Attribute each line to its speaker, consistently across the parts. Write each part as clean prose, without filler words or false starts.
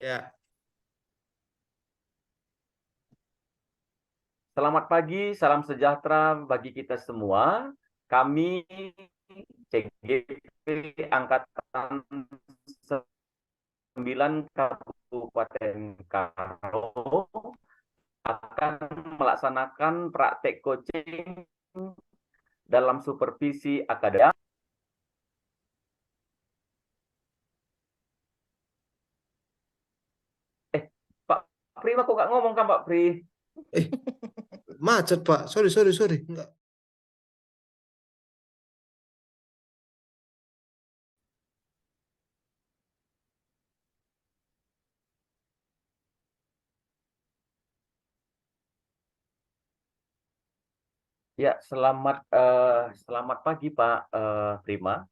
Speaker 1: Ya,
Speaker 2: Selamat pagi, salam sejahtera bagi kita semua. Kami CGP Angkatan 9 Kabupaten Karo akan melaksanakan praktek coaching dalam supervisi akademik. Pak Pri, kok nggak ngomong kan Pak Pri?
Speaker 1: eh macet Pak. Sorry, sorry, sorry. Enggak.
Speaker 2: Ya, selamat pagi Pak Prima.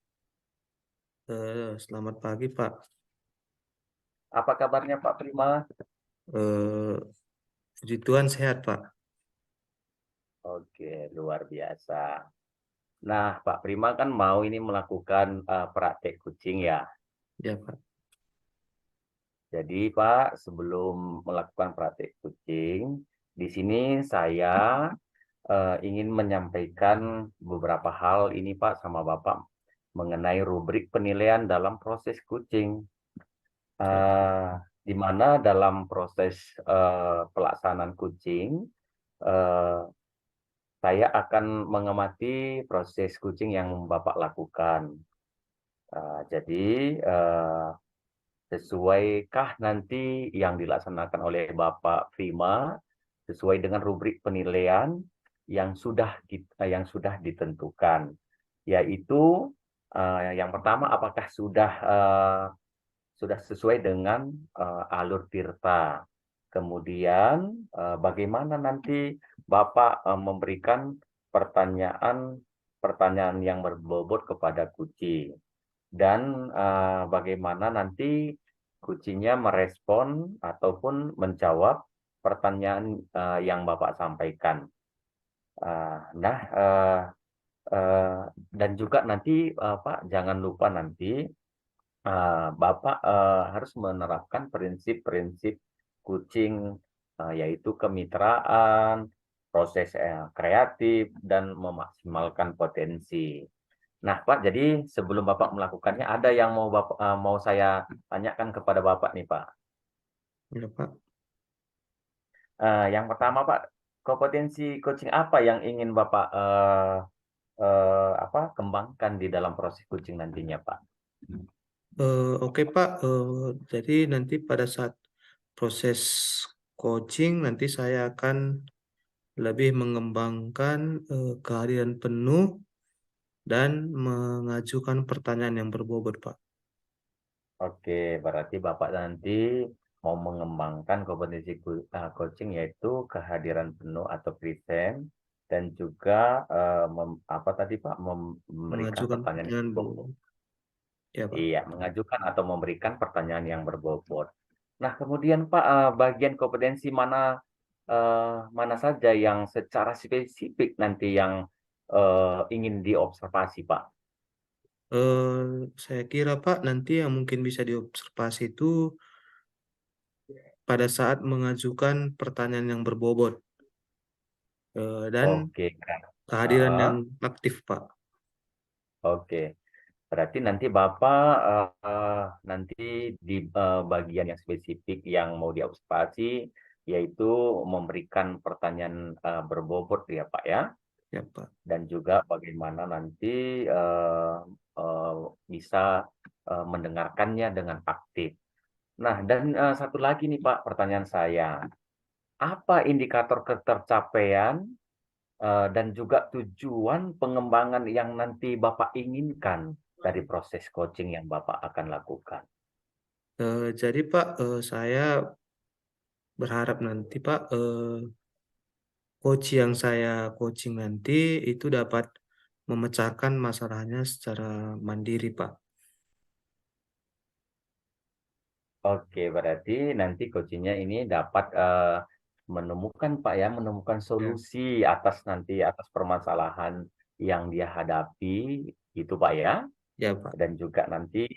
Speaker 1: Selamat pagi Pak.
Speaker 2: Apa kabarnya Pak Prima?
Speaker 1: Eh, Puji Tuhan sehat Pak.
Speaker 2: Oke, luar biasa. Nah, Pak Prima kan mau ini melakukan praktek kucing ya.
Speaker 1: Ya Pak.
Speaker 2: Jadi Pak, sebelum melakukan praktek kucing, di sini saya ingin menyampaikan beberapa hal ini Pak sama Bapak mengenai rubrik penilaian dalam proses kucing.
Speaker 1: Ya.
Speaker 2: Eh, di mana dalam proses pelaksanaan kucing, eh, saya akan mengamati proses kucing yang Bapak lakukan. Jadi, sesuaikah nanti yang dilaksanakan oleh Bapak Prima sesuai dengan rubrik penilaian yang sudah ditentukan, yaitu yang pertama apakah sudah sesuai dengan alur tirta. Kemudian bagaimana nanti Bapak memberikan pertanyaan yang berbobot kepada kucing dan bagaimana nanti kucingnya merespon ataupun menjawab pertanyaan yang Bapak sampaikan. Nah, dan juga nanti Pak jangan lupa nanti Bapak harus menerapkan prinsip-prinsip kucing, yaitu kemitraan, proses kreatif, dan memaksimalkan potensi. Nah, Pak, jadi sebelum Bapak melakukannya, ada yang mau saya tanyakan kepada Bapak nih, Pak.
Speaker 1: Ya Pak.
Speaker 2: Yang pertama, Pak, kompetensi coaching apa yang ingin Bapak kembangkan di dalam proses coaching nantinya, Pak?
Speaker 1: Oke Pak. Jadi nanti pada saat proses coaching nanti saya akan lebih mengembangkan kehadiran penuh dan mengajukan pertanyaan yang berbobot Pak.
Speaker 2: Oke, berarti Bapak nanti mau mengembangkan kompetensi coaching yaitu kehadiran penuh atau present dan juga apa tadi Pak memberikan
Speaker 1: Mengajukan
Speaker 2: pertanyaan yang
Speaker 1: pertanyaan
Speaker 2: berbobot.
Speaker 1: berbobot. Ya Pak.
Speaker 2: Iya, mengajukan atau memberikan pertanyaan yang berbobot. Nah, kemudian Pak, bagian kompetensi mana saja yang secara spesifik nanti yang ingin diobservasi, Pak?
Speaker 1: Saya kira Pak nanti yang mungkin bisa diobservasi itu pada saat mengajukan pertanyaan yang berbobot dan
Speaker 2: Oke,
Speaker 1: kehadiran yang
Speaker 2: ah,
Speaker 1: aktif Pak.
Speaker 2: oke. Berarti nanti Bapak nanti di bagian yang spesifik yang mau diobservasi, yaitu memberikan pertanyaan berbobot ya Pak ya,
Speaker 1: Ya Pak.
Speaker 2: dan juga bagaimana nanti eh, bisa mendengarkannya dengan aktif. Nah, dan satu lagi nih Pak, pertanyaan saya, apa indikator ketercapaian dan juga tujuan pengembangan yang nanti Bapak inginkan dari proses coaching yang Bapak akan lakukan?
Speaker 1: Jadi Pak, saya berharap nanti Pak, coach yang saya coaching nanti itu dapat memecahkan masalahnya secara mandiri Pak.
Speaker 2: Oke, berarti nanti coachingnya ini dapat menemukan Pak ya, menemukan
Speaker 1: Ya,
Speaker 2: solusi atas permasalahan yang dia hadapi, itu Pak ya,
Speaker 1: ya Pak.
Speaker 2: dan juga nanti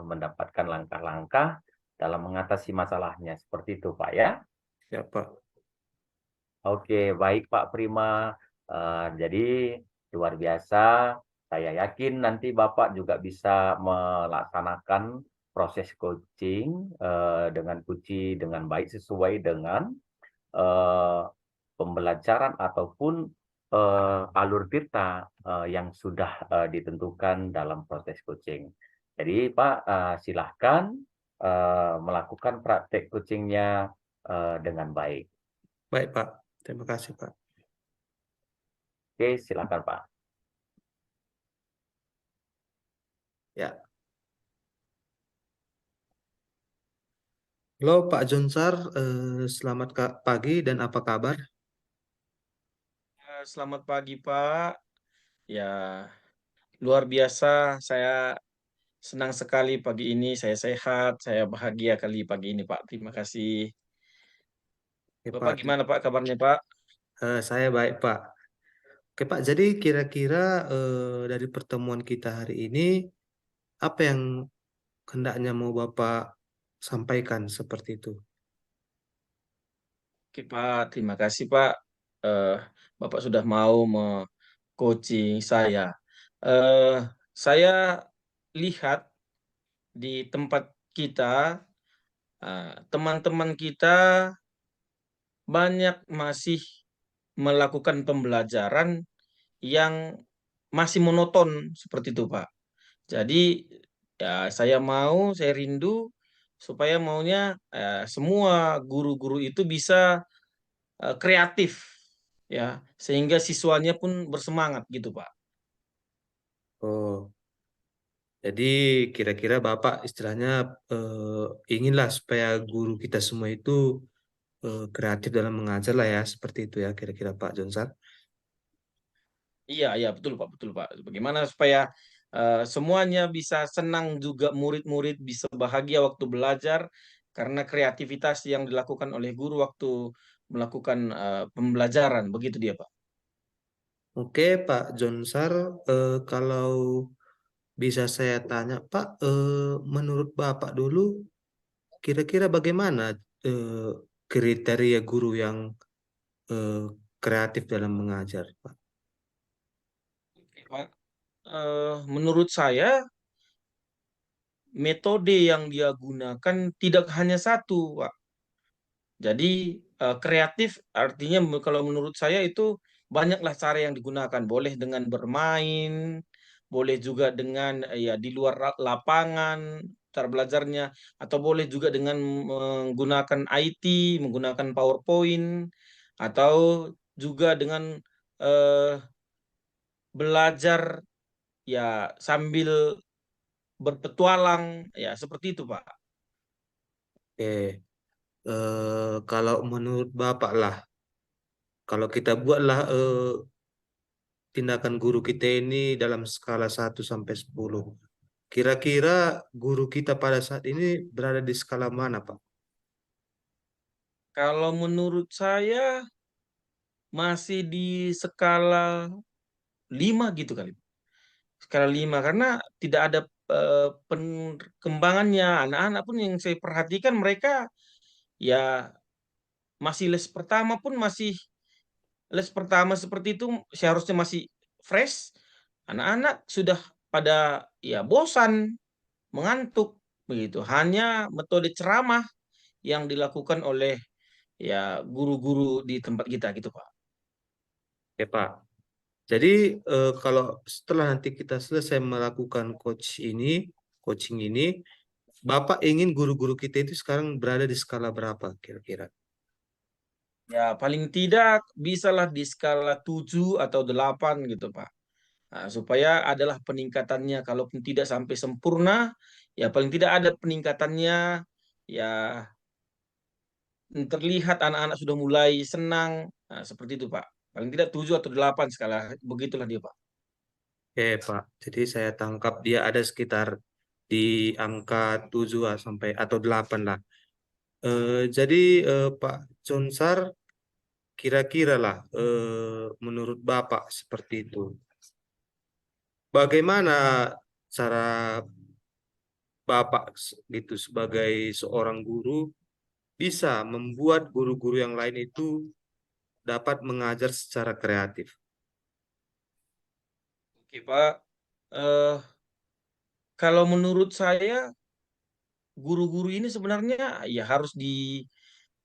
Speaker 2: mendapatkan langkah-langkah dalam mengatasi masalahnya. Seperti itu, Pak ya.
Speaker 1: Ya, Pak.
Speaker 2: Oke, baik Pak Prima. Jadi luar biasa. Saya yakin nanti Bapak juga bisa melaksanakan proses coaching dengan kunci dengan baik sesuai dengan eh, pembelajaran ataupun alur tirta yang sudah ditentukan dalam proses coaching. Jadi Pak, silahkan melakukan praktek coachingnya dengan baik.
Speaker 1: Baik, Pak. Terima kasih, Pak.
Speaker 2: Oke, silakan Pak.
Speaker 1: Ya. Halo, Pak Jonsar. Selamat pagi dan apa kabar?
Speaker 3: Selamat pagi, Pak. Ya, luar biasa. Saya senang sekali pagi ini. Saya sehat. Saya bahagia kali pagi ini, Pak. Terima kasih.
Speaker 1: Oke,
Speaker 3: Bapak
Speaker 1: Pak.
Speaker 3: gimana, Pak, kabarnya, Pak?
Speaker 1: Saya baik, Pak. Oke, Pak. Jadi kira-kira dari pertemuan kita hari ini, apa yang hendaknya mau Bapak sampaikan seperti itu?
Speaker 3: Oke, Pak. Terima kasih, Pak. Eh, Bapak sudah mau coaching saya. Eh, saya lihat di tempat kita, teman-teman kita banyak masih melakukan pembelajaran yang masih monoton seperti itu, Pak. Jadi ya saya rindu supaya maunya semua guru-guru itu bisa kreatif ya, sehingga siswanya pun bersemangat gitu, Pak.
Speaker 1: Oh, jadi kira-kira Bapak istilahnya inginlah supaya guru kita semua itu kreatif dalam mengajar lah ya, seperti itu ya kira-kira Pak Jonsar.
Speaker 3: Iya, iya betul, Pak, betul, Pak. Bagaimana supaya semuanya bisa senang juga, murid-murid bisa bahagia waktu belajar karena kreativitas yang dilakukan oleh guru waktu melakukan pembelajaran, begitu dia, Pak.
Speaker 1: Oke, Pak Jonsar, kalau bisa saya tanya, Pak, menurut Bapak dulu, kira-kira bagaimana eh, kriteria guru yang eh, kreatif dalam mengajar, Pak?
Speaker 3: Oke, Pak. Menurut saya metode yang dia gunakan tidak hanya satu, Pak. Jadi kreatif artinya kalau menurut saya itu banyaklah cara yang digunakan. Boleh dengan bermain, boleh juga dengan ya di luar lapangan cara belajarnya, atau boleh juga dengan menggunakan IT, menggunakan PowerPoint, atau juga dengan eh, belajar ya sambil berpetualang, ya seperti itu, Pak.
Speaker 1: Oke, kalau menurut Bapak lah, kalau kita buatlah tindakan guru kita ini dalam skala 1 sampai 10, kira-kira guru kita pada saat ini berada di skala mana, Pak?
Speaker 3: Kalau menurut saya masih di skala 5 gitu kali. Skala 5 karena tidak ada perkembangannya. Anak-anak pun yang saya perhatikan mereka ya masih les pertama seperti itu seharusnya masih fresh. Anak-anak sudah pada ya bosan, mengantuk begitu. Hanya metode ceramah yang dilakukan oleh ya guru-guru di tempat kita gitu, Pak.
Speaker 1: Oke, Pak. Jadi kalau setelah nanti kita selesai melakukan coaching ini, Bapak ingin guru-guru kita itu sekarang berada di skala berapa kira-kira?
Speaker 3: Ya, paling tidak bisalah di skala 7 atau 8 gitu, Pak. Nah, supaya adalah peningkatannya, kalaupun tidak sampai sempurna, ya paling tidak ada peningkatannya, ya terlihat anak-anak sudah mulai senang, nah, seperti itu, Pak. Paling tidak 7 atau 8 skala, begitulah dia, Pak.
Speaker 1: Oke, Pak. Jadi saya tangkap dia ada sekitar di angka 7 sampai atau 8 lah. Jadi Pak Jonsar, kira-kira lah menurut Bapak seperti itu. Bagaimana cara Bapak gitu sebagai seorang guru bisa membuat guru-guru yang lain itu dapat mengajar secara kreatif?
Speaker 3: Oke, Pak. Eh, Kalau menurut saya, guru-guru ini sebenarnya ya harus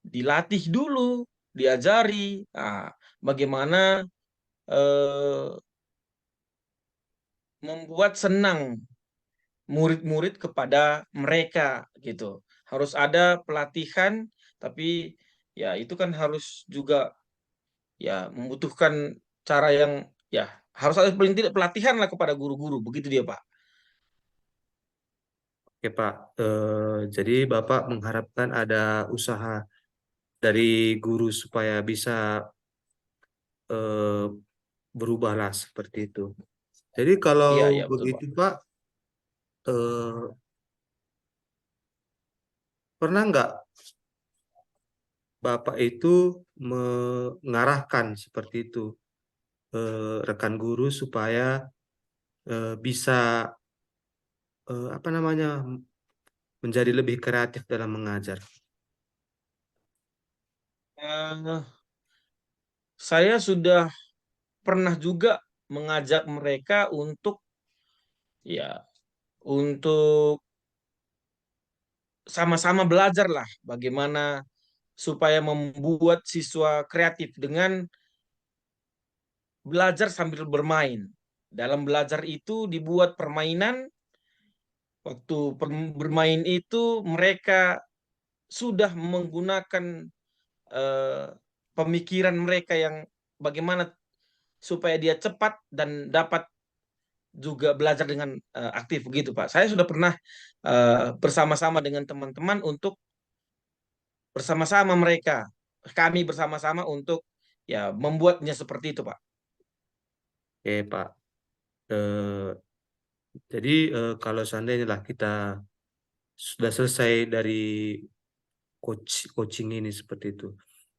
Speaker 3: dilatih dulu, diajari. Nah, bagaimana eh, membuat senang murid-murid kepada mereka gitu. Harus ada pelatihan, tapi ya itu kan harus juga ya membutuhkan cara yang ya harus ada paling tidak pelatihan lah kepada guru-guru. Begitu dia, Pak.
Speaker 1: Oke Pak, jadi Bapak mengharapkan ada usaha dari guru supaya bisa eh, berubahlah seperti itu. Jadi kalau
Speaker 3: Iya, iya betul, Pak.
Speaker 1: begitu Pak, eh, pernah nggak Bapak itu mengarahkan seperti itu rekan guru supaya bisa apa namanya menjadi lebih kreatif dalam mengajar?
Speaker 3: Eh, saya sudah pernah juga mengajak mereka untuk ya untuk sama-sama belajar lah bagaimana supaya membuat siswa kreatif dengan belajar sambil bermain. Dalam belajar itu dibuat permainan, waktu bermain itu mereka sudah menggunakan eh, pemikiran mereka yang bagaimana supaya dia cepat dan dapat juga belajar dengan aktif begitu Pak. Saya sudah pernah bersama-sama dengan teman-teman untuk bersama-sama mereka, kami bersama-sama untuk ya membuatnya seperti itu Pak.
Speaker 1: Oke Pak, Eh, jadi kalau seandainya lah kita sudah selesai dari coaching ini seperti itu.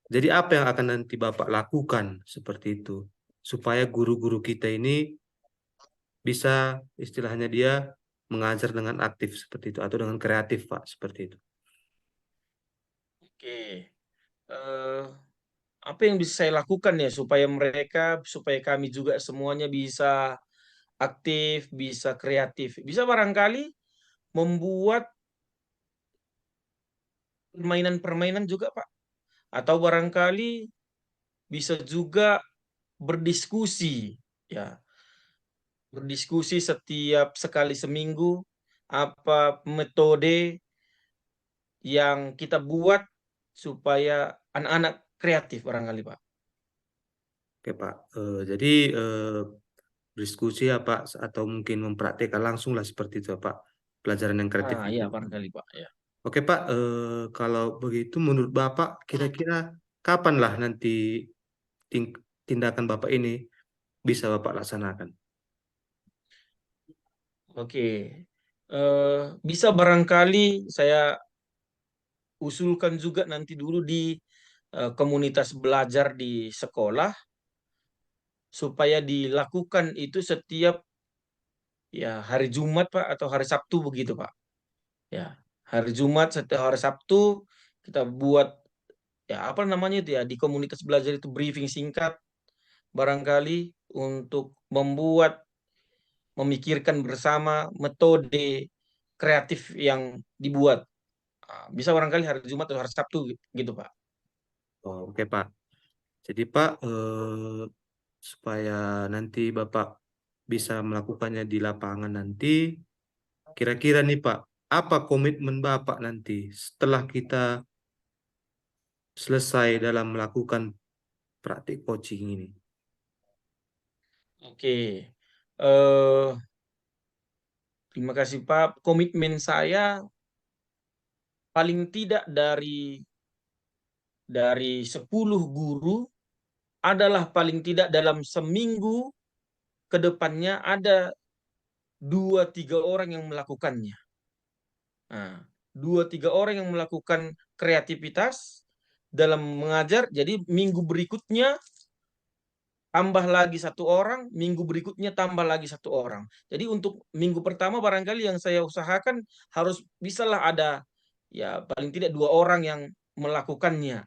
Speaker 1: Jadi apa yang akan nanti Bapak lakukan seperti itu supaya guru-guru kita ini bisa istilahnya dia mengajar dengan aktif seperti itu atau dengan kreatif Pak seperti itu.
Speaker 3: Oke, eh, apa yang bisa saya lakukan ya supaya mereka, supaya kami juga semuanya bisa aktif, bisa kreatif, bisa barangkali membuat permainan-permainan juga Pak, atau barangkali bisa juga berdiskusi, ya, berdiskusi setiap sekali seminggu apa metode yang kita buat supaya anak-anak kreatif barangkali Pak.
Speaker 1: Oke Pak, jadi diskusi ya Pak atau mungkin mempraktikkan langsung lah seperti itu ya, Pak pelajaran yang kreatif
Speaker 3: Ah
Speaker 1: itu.
Speaker 3: ya barangkali Pak ya.
Speaker 1: Oke Pak, kalau begitu menurut Bapak kira-kira kapan lah nanti tindakan Bapak ini bisa Bapak laksanakan?
Speaker 3: Oke. Bisa barangkali saya usulkan juga nanti dulu di komunitas belajar di sekolah supaya dilakukan itu setiap ya hari Jumat Pak atau hari Sabtu begitu Pak. Ya, hari Jumat setiap hari Sabtu kita buat ya apa namanya itu ya di komunitas belajar itu briefing singkat barangkali untuk memikirkan bersama metode kreatif yang dibuat. Bisa barangkali hari Jumat atau hari Sabtu gitu Pak.
Speaker 1: Oh, oke Pak. Jadi Pak, supaya nanti Bapak bisa melakukannya di lapangan nanti, kira-kira nih Pak, apa komitmen Bapak nanti setelah kita selesai dalam melakukan praktik coaching ini?
Speaker 3: Oke. Eh Terima kasih Pak. Komitmen saya paling tidak dari 10 guru adalah paling tidak dalam seminggu ke depannya ada 2-3 orang yang melakukannya. Nah, 2-3 orang yang melakukan kreativitas dalam mengajar. Jadi minggu berikutnya tambah lagi 1 orang, minggu berikutnya tambah lagi 1 orang. Jadi untuk minggu pertama barangkali yang saya usahakan harus bisalah ada ya paling tidak 2 orang yang melakukannya.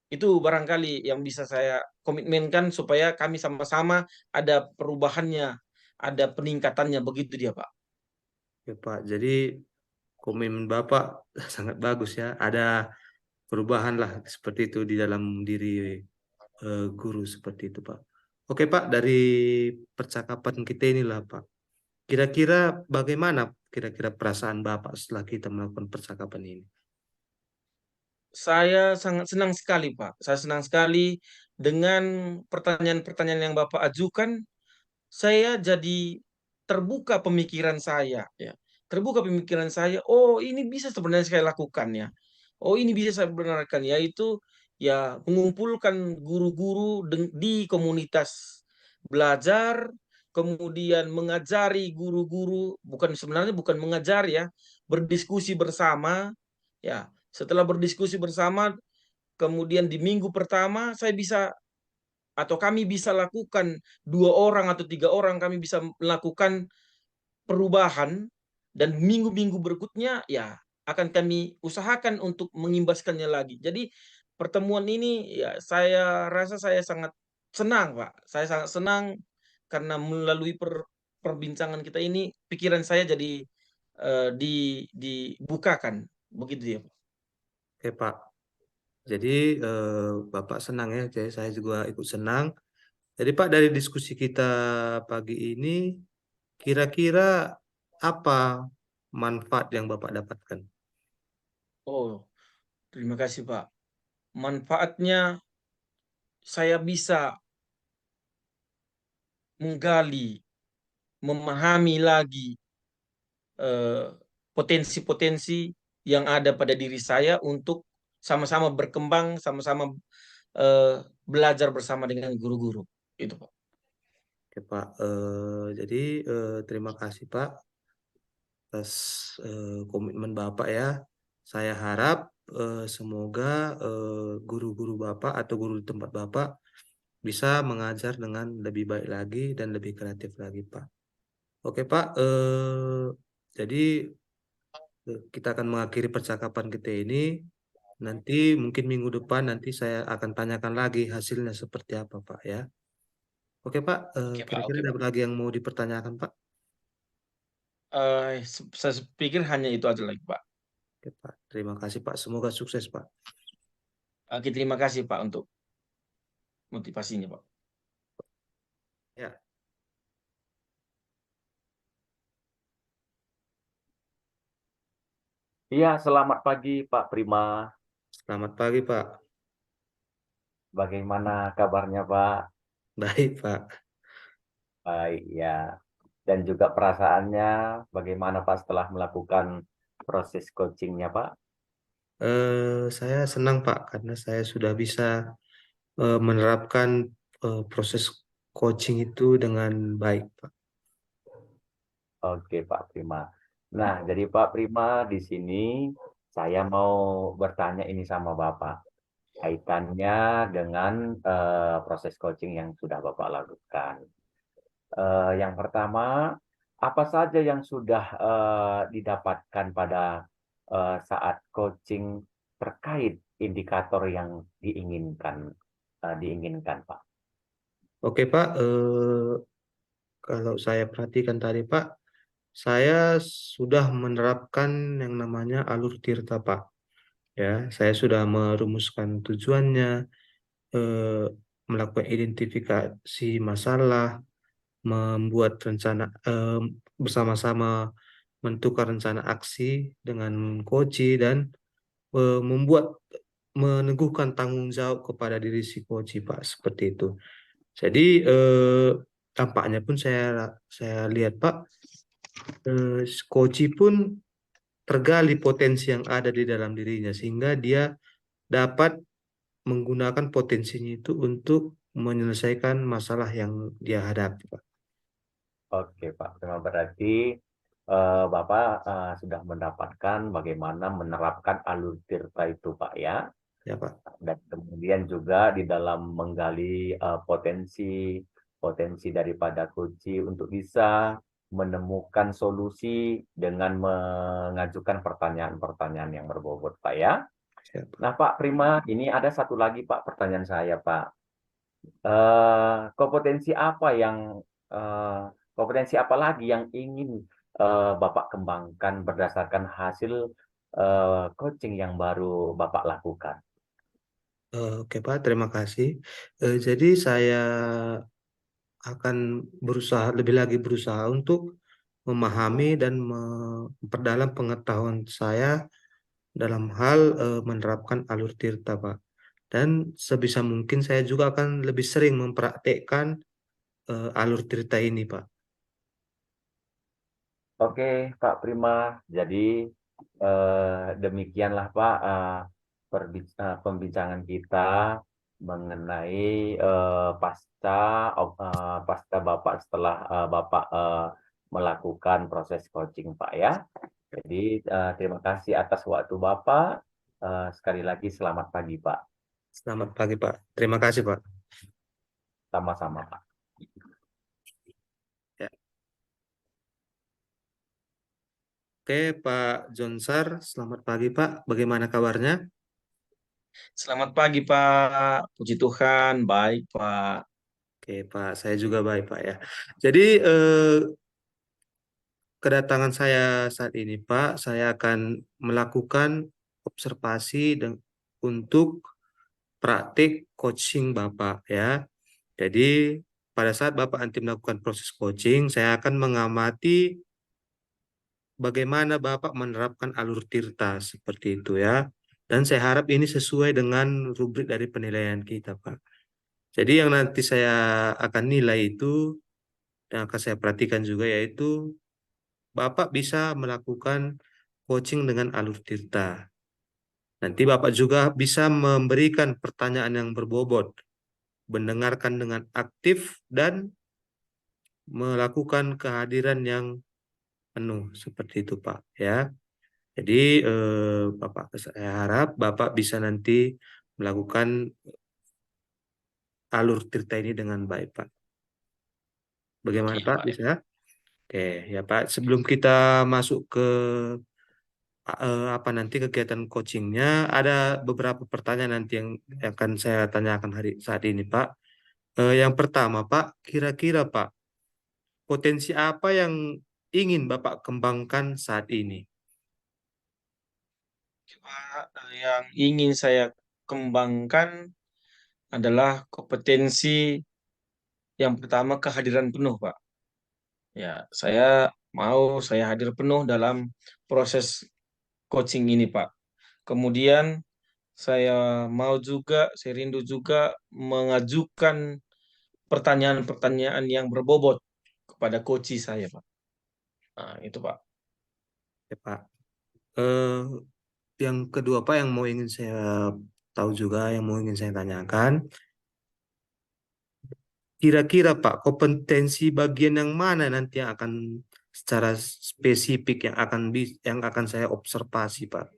Speaker 3: Itu barangkali yang bisa saya komitmenkan supaya kami sama-sama ada perubahannya, ada peningkatannya, begitu dia, Pak.
Speaker 1: Ya Pak, jadi komitmen Bapak sangat bagus ya. Ada perubahan lah seperti itu di dalam diri guru seperti itu Pak. Oke Pak, dari percakapan kita inilah Pak. Kira-kira bagaimana kira-kira perasaan Bapak setelah kita melakukan percakapan ini?
Speaker 3: Saya sangat senang sekali, Pak. Saya senang sekali dengan pertanyaan-pertanyaan yang Bapak ajukan. Saya jadi terbuka pemikiran saya, ya. Terbuka pemikiran saya. Oh, ini bisa sebenarnya saya lakukan ya. Oh, ini bisa saya benarkan, yaitu ya mengumpulkan guru-guru di komunitas belajar, kemudian mengajari guru-guru, bukan mengajar ya, berdiskusi bersama, ya. Setelah berdiskusi bersama, kemudian di minggu pertama saya bisa atau kami bisa lakukan 2 orang atau 3 orang, kami bisa melakukan perubahan, dan minggu-minggu berikutnya ya akan kami usahakan untuk mengimbaskannya lagi. Jadi pertemuan ini ya saya rasa saya sangat senang, Pak. Saya sangat senang karena melalui perbincangan kita ini pikiran saya jadi dibukakan. Begitu ya, Pak.
Speaker 1: Oke Pak, jadi Bapak senang ya, jadi saya juga ikut senang. Jadi Pak, dari diskusi kita pagi ini, kira-kira apa manfaat yang Bapak dapatkan?
Speaker 3: Oh, terima kasih, Pak. Manfaatnya saya bisa menggali, memahami lagi eh, potensi-potensi yang ada pada diri saya untuk sama-sama berkembang, sama-sama belajar bersama dengan guru-guru. Itu, Pak.
Speaker 1: Oke Pak, jadi terima kasih Pak atas komitmen Bapak ya. Saya harap semoga guru-guru Bapak atau guru di tempat Bapak bisa mengajar dengan lebih baik lagi dan lebih kreatif lagi Pak. Oke Pak, jadi kita akan mengakhiri percakapan kita ini. Nanti mungkin minggu depan nanti saya akan tanyakan lagi hasilnya seperti apa Pak ya. Oke Pak,
Speaker 3: Oke, Pak.
Speaker 1: kira-kira
Speaker 3: Oke,
Speaker 1: ada
Speaker 3: Pak.
Speaker 1: lagi yang mau dipertanyakan Pak?
Speaker 3: Saya pikir hanya itu aja lagi, Pak.
Speaker 1: Oke Pak, terima kasih Pak. Semoga sukses Pak.
Speaker 3: Oke, terima kasih, Pak, untuk motivasinya, Pak.
Speaker 1: Ya,
Speaker 2: Iya, selamat pagi Pak Prima.
Speaker 1: selamat pagi Pak.
Speaker 2: Bagaimana kabarnya Pak?
Speaker 1: Baik Pak.
Speaker 2: Baik ya. Dan juga perasaannya bagaimana Pak setelah melakukan proses coachingnya Pak?
Speaker 1: Saya senang Pak karena saya sudah bisa menerapkan proses coaching itu dengan baik Pak.
Speaker 2: Oke Pak Prima. Nah, jadi Pak Prima di sini saya mau bertanya ini sama Bapak. Kaitannya dengan proses coaching yang sudah Bapak lakukan. Yang pertama, apa saja yang sudah didapatkan pada saat coaching terkait indikator yang diinginkan, Pak?
Speaker 1: Oke Pak, kalau saya perhatikan tadi Pak, saya sudah menerapkan yang namanya alur tirta Pak. Ya, saya sudah merumuskan tujuannya, eh, melakukan identifikasi masalah, membuat rencana bersama-sama menentukan rencana aksi dengan coach dan membuat meneguhkan tanggung jawab kepada diri si coach Pak seperti itu. Jadi tampaknya pun saya lihat Pak, coach pun tergali potensi yang ada di dalam dirinya sehingga dia dapat menggunakan potensinya itu untuk menyelesaikan masalah yang dia hadapi Pak.
Speaker 2: Oke, Pak. Prima berarti Bapak sudah mendapatkan bagaimana menerapkan alur tirta itu, Pak ya.
Speaker 1: Ya Pak.
Speaker 2: Dan kemudian juga di dalam menggali potensi daripada coach untuk bisa menemukan solusi dengan mengajukan pertanyaan-pertanyaan yang berbobot, Pak ya.
Speaker 1: Siap.
Speaker 2: Nah, Pak Prima, ini ada satu lagi Pak pertanyaan saya, Pak. Kompetensi apa eh, kompetensi apa lagi yang ingin Bapak kembangkan berdasarkan hasil coaching yang baru Bapak lakukan?
Speaker 1: Oke Pak, terima kasih. Jadi saya akan berusaha lebih lagi berusaha untuk memahami dan memperdalam pengetahuan saya dalam hal menerapkan alur tirta, Pak. Dan sebisa mungkin saya juga akan lebih sering mempraktekkan alur tirta ini, Pak.
Speaker 2: Oke, Pak Prima. Jadi demikianlah Pak pembincangan kita mengenai pasca Bapak setelah Bapak melakukan proses coaching Pak ya. Jadi terima kasih atas waktu Bapak. Sekali lagi selamat pagi Pak.
Speaker 1: Selamat pagi, Pak. Terima kasih, Pak.
Speaker 2: Sama-sama Pak.
Speaker 1: Ya. Oke, Pak Jonsar, selamat pagi, Pak. Bagaimana kabarnya?
Speaker 3: Selamat pagi, Pak. Puji Tuhan, baik, Pak.
Speaker 1: Oke, Pak. Saya juga baik, Pak ya. Jadi kedatangan saya saat ini, Pak, saya akan melakukan observasi dan untuk praktik coaching Bapak ya. Jadi pada saat Bapak nanti melakukan proses coaching, saya akan mengamati bagaimana Bapak menerapkan alur tirta seperti itu ya. Dan saya harap ini sesuai dengan rubrik dari penilaian kita, Pak. Jadi yang nanti saya akan nilai itu dan akan saya perhatikan juga yaitu Bapak bisa melakukan coaching dengan alur tirta. Nanti Bapak juga bisa memberikan pertanyaan yang berbobot, mendengarkan dengan aktif, dan melakukan kehadiran yang penuh seperti itu Pak ya. Jadi Bapak saya harap Bapak bisa nanti melakukan alur cerita ini dengan baik Pak. Bagaimana
Speaker 3: Iya,
Speaker 1: Pak
Speaker 3: Pak.
Speaker 1: bisa? Oke ya Pak. Sebelum kita masuk ke apa nanti kegiatan coachingnya, ada beberapa pertanyaan nanti yang akan saya tanyakan hari saat ini Pak. Yang pertama Pak, kira-kira Pak potensi apa yang ingin Bapak kembangkan saat ini?
Speaker 3: Pak, yang ingin saya kembangkan adalah kompetensi yang pertama kehadiran penuh, Pak. Ya, saya hadir penuh dalam proses coaching ini, Pak. Kemudian saya saya rindu juga mengajukan pertanyaan-pertanyaan yang berbobot kepada coach saya, Pak. Nah, itu, Pak.
Speaker 1: Ya Pak. Eh, yang kedua Pak yang mau ingin saya tahu juga, yang mau ingin saya tanyakan, kira-kira Pak kompetensi bagian yang mana nanti yang akan secara spesifik yang akan saya observasi Pak?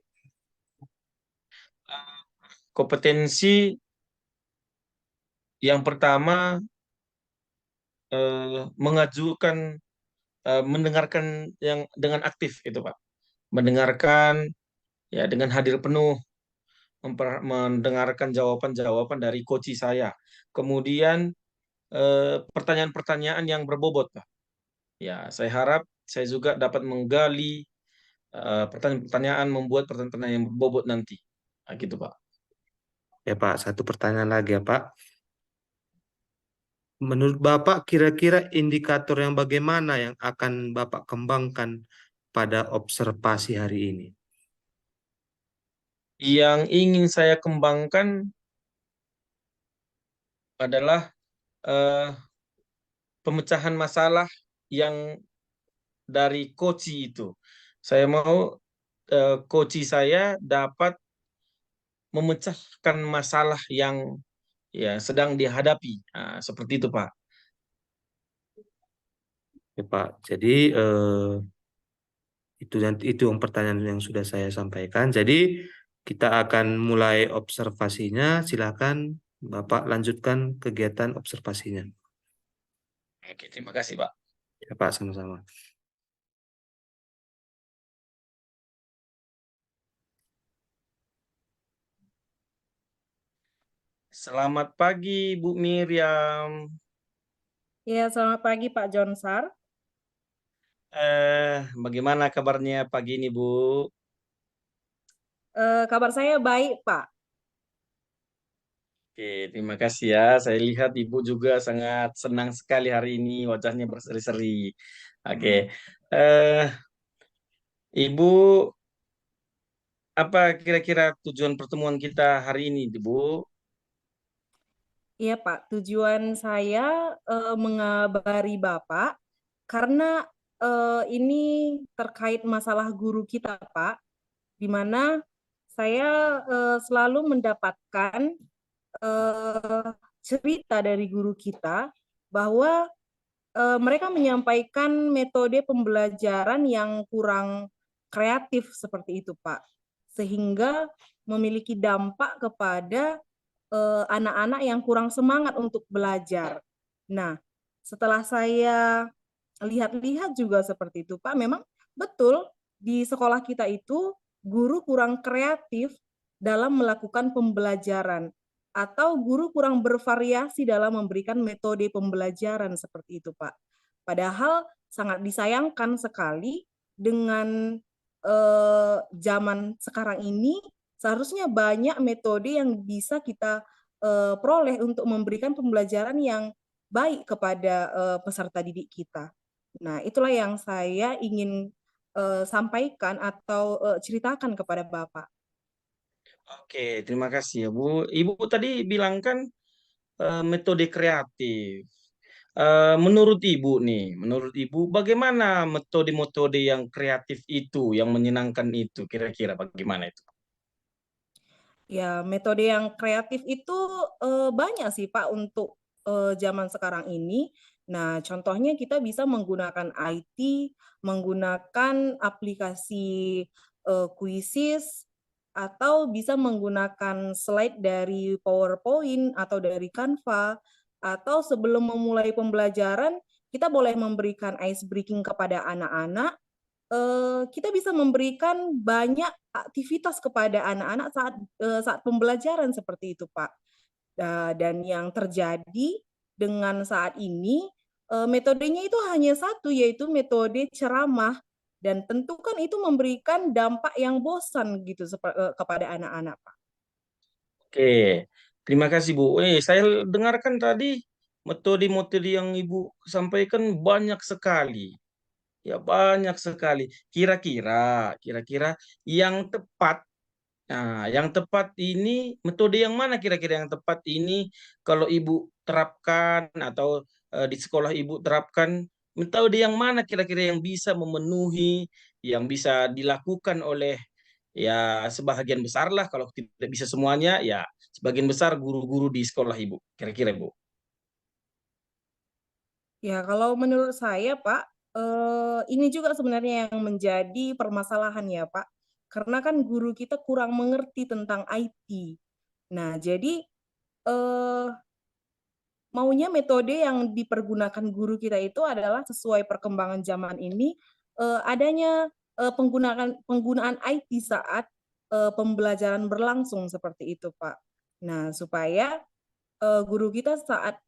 Speaker 3: Kompetensi yang pertama mengajukan mendengarkan yang dengan aktif itu Pak. Mendengarkan ya dengan hadir penuh, mendengarkan jawaban-jawaban dari coach saya. Kemudian pertanyaan-pertanyaan yang berbobot Pak. Ya, saya harap saya juga dapat menggali pertanyaan-pertanyaan, membuat pertanyaan-pertanyaan yang berbobot nanti. Nah, gitu Pak.
Speaker 1: Ya Pak, satu pertanyaan lagi ya Pak. Menurut Bapak kira-kira indikator yang bagaimana yang akan Bapak kembangkan pada observasi hari ini?
Speaker 3: Yang ingin saya kembangkan adalah eh, pemecahan masalah yang dari coach itu. Saya mau coach saya dapat memecahkan masalah yang ya sedang dihadapi. Nah, seperti itu, Pak.
Speaker 1: Ya Pak, jadi itu yang pertanyaan yang sudah saya sampaikan. Jadi Kita akan mulai observasinya. Silakan Bapak lanjutkan kegiatan observasinya.
Speaker 3: Oke, terima kasih, Pak.
Speaker 1: Ya, Pak, sama-sama.
Speaker 3: Selamat pagi, Bu Miriam.
Speaker 4: Ya, selamat pagi Pak Jonsar.
Speaker 3: Bagaimana kabarnya pagi ini, Bu?
Speaker 4: Kabar saya baik, Pak.
Speaker 3: Oke, terima kasih ya. Saya lihat Ibu juga sangat senang sekali hari ini, wajahnya berseri-seri. Oke, eh, Ibu, apa kira-kira tujuan pertemuan kita hari ini, Bu?
Speaker 4: Iya, Pak. Tujuan saya mengabari Bapak karena ini terkait masalah guru kita, Pak, di mana saya selalu mendapatkan cerita dari guru kita bahwa mereka menyampaikan metode pembelajaran yang kurang kreatif seperti itu, Pak. Sehingga memiliki dampak kepada anak-anak yang kurang semangat untuk belajar. Nah, setelah saya lihat-lihat juga seperti itu, Pak, memang betul di sekolah kita itu guru kurang kreatif dalam melakukan pembelajaran atau guru kurang bervariasi dalam memberikan metode pembelajaran seperti itu, Pak. Padahal sangat disayangkan sekali dengan zaman sekarang ini seharusnya banyak metode yang bisa kita peroleh untuk memberikan pembelajaran yang baik kepada peserta didik kita. Nah, itulah yang saya ingin sampaikan atau ceritakan kepada Bapak.
Speaker 3: Oke, terima kasih ya, Bu. Ibu tadi bilang kan metode kreatif. Menurut Ibu, bagaimana metode-metode yang kreatif itu, yang menyenangkan itu, kira-kira bagaimana itu?
Speaker 4: Ya, metode yang kreatif itu banyak sih Pak untuk zaman sekarang ini. Nah, contohnya kita bisa menggunakan IT, menggunakan aplikasi Quizzes, atau bisa menggunakan slide dari PowerPoint atau dari Canva, atau sebelum memulai pembelajaran, kita boleh memberikan ice breaking kepada anak-anak. Kita bisa memberikan banyak aktivitas kepada anak-anak saat pembelajaran seperti itu, Pak. Dan yang terjadi dengan saat ini, metodenya itu hanya satu, yaitu metode ceramah. Dan tentu kan itu memberikan dampak yang bosan gitu kepada anak-anak, Pak.
Speaker 3: Oke, terima kasih Bu. Saya dengarkan tadi metode-metode yang Ibu sampaikan banyak sekali. Ya, banyak sekali. Kira-kira yang tepat. Nah, yang tepat ini metode yang mana kira-kira yang tepat ini kalau Ibu terapkan atau di sekolah Ibu terapkan metode yang mana kira-kira yang bisa memenuhi, yang bisa dilakukan oleh ya sebahagian besar lah, kalau tidak bisa semuanya ya sebagian besar guru-guru di sekolah Ibu. Kira-kira Bu.
Speaker 4: Ya, kalau menurut saya, Pak, ini juga sebenarnya yang menjadi permasalahan ya, Pak. Karena kan guru kita kurang mengerti tentang IT. Nah, jadi eh, maunya metode yang dipergunakan guru kita itu adalah sesuai perkembangan zaman ini, adanya penggunaan IT saat pembelajaran berlangsung seperti itu, Pak. Nah, supaya guru kita saat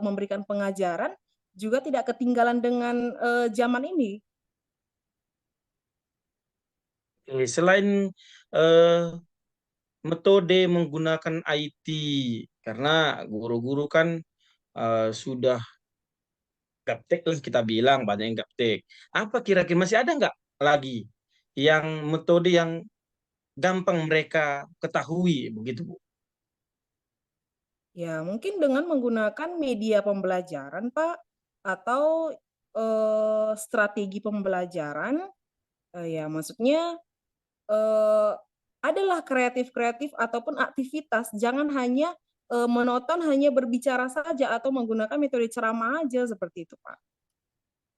Speaker 4: memberikan pengajaran juga tidak ketinggalan dengan zaman ini.
Speaker 3: Selain eh, metode menggunakan IT, karena guru-guru kan sudah gaptek lah kita bilang, banyak yang gaptek. Apa kira-kira masih ada nggak lagi yang metode yang gampang mereka ketahui begitu Bu?
Speaker 4: Ya, mungkin dengan menggunakan media pembelajaran, Pak, atau strategi pembelajaran. Ya, maksudnya eh, adalah kreatif-kreatif ataupun aktivitas. Jangan hanya monoton hanya berbicara saja atau menggunakan metode ceramah aja seperti itu, Pak.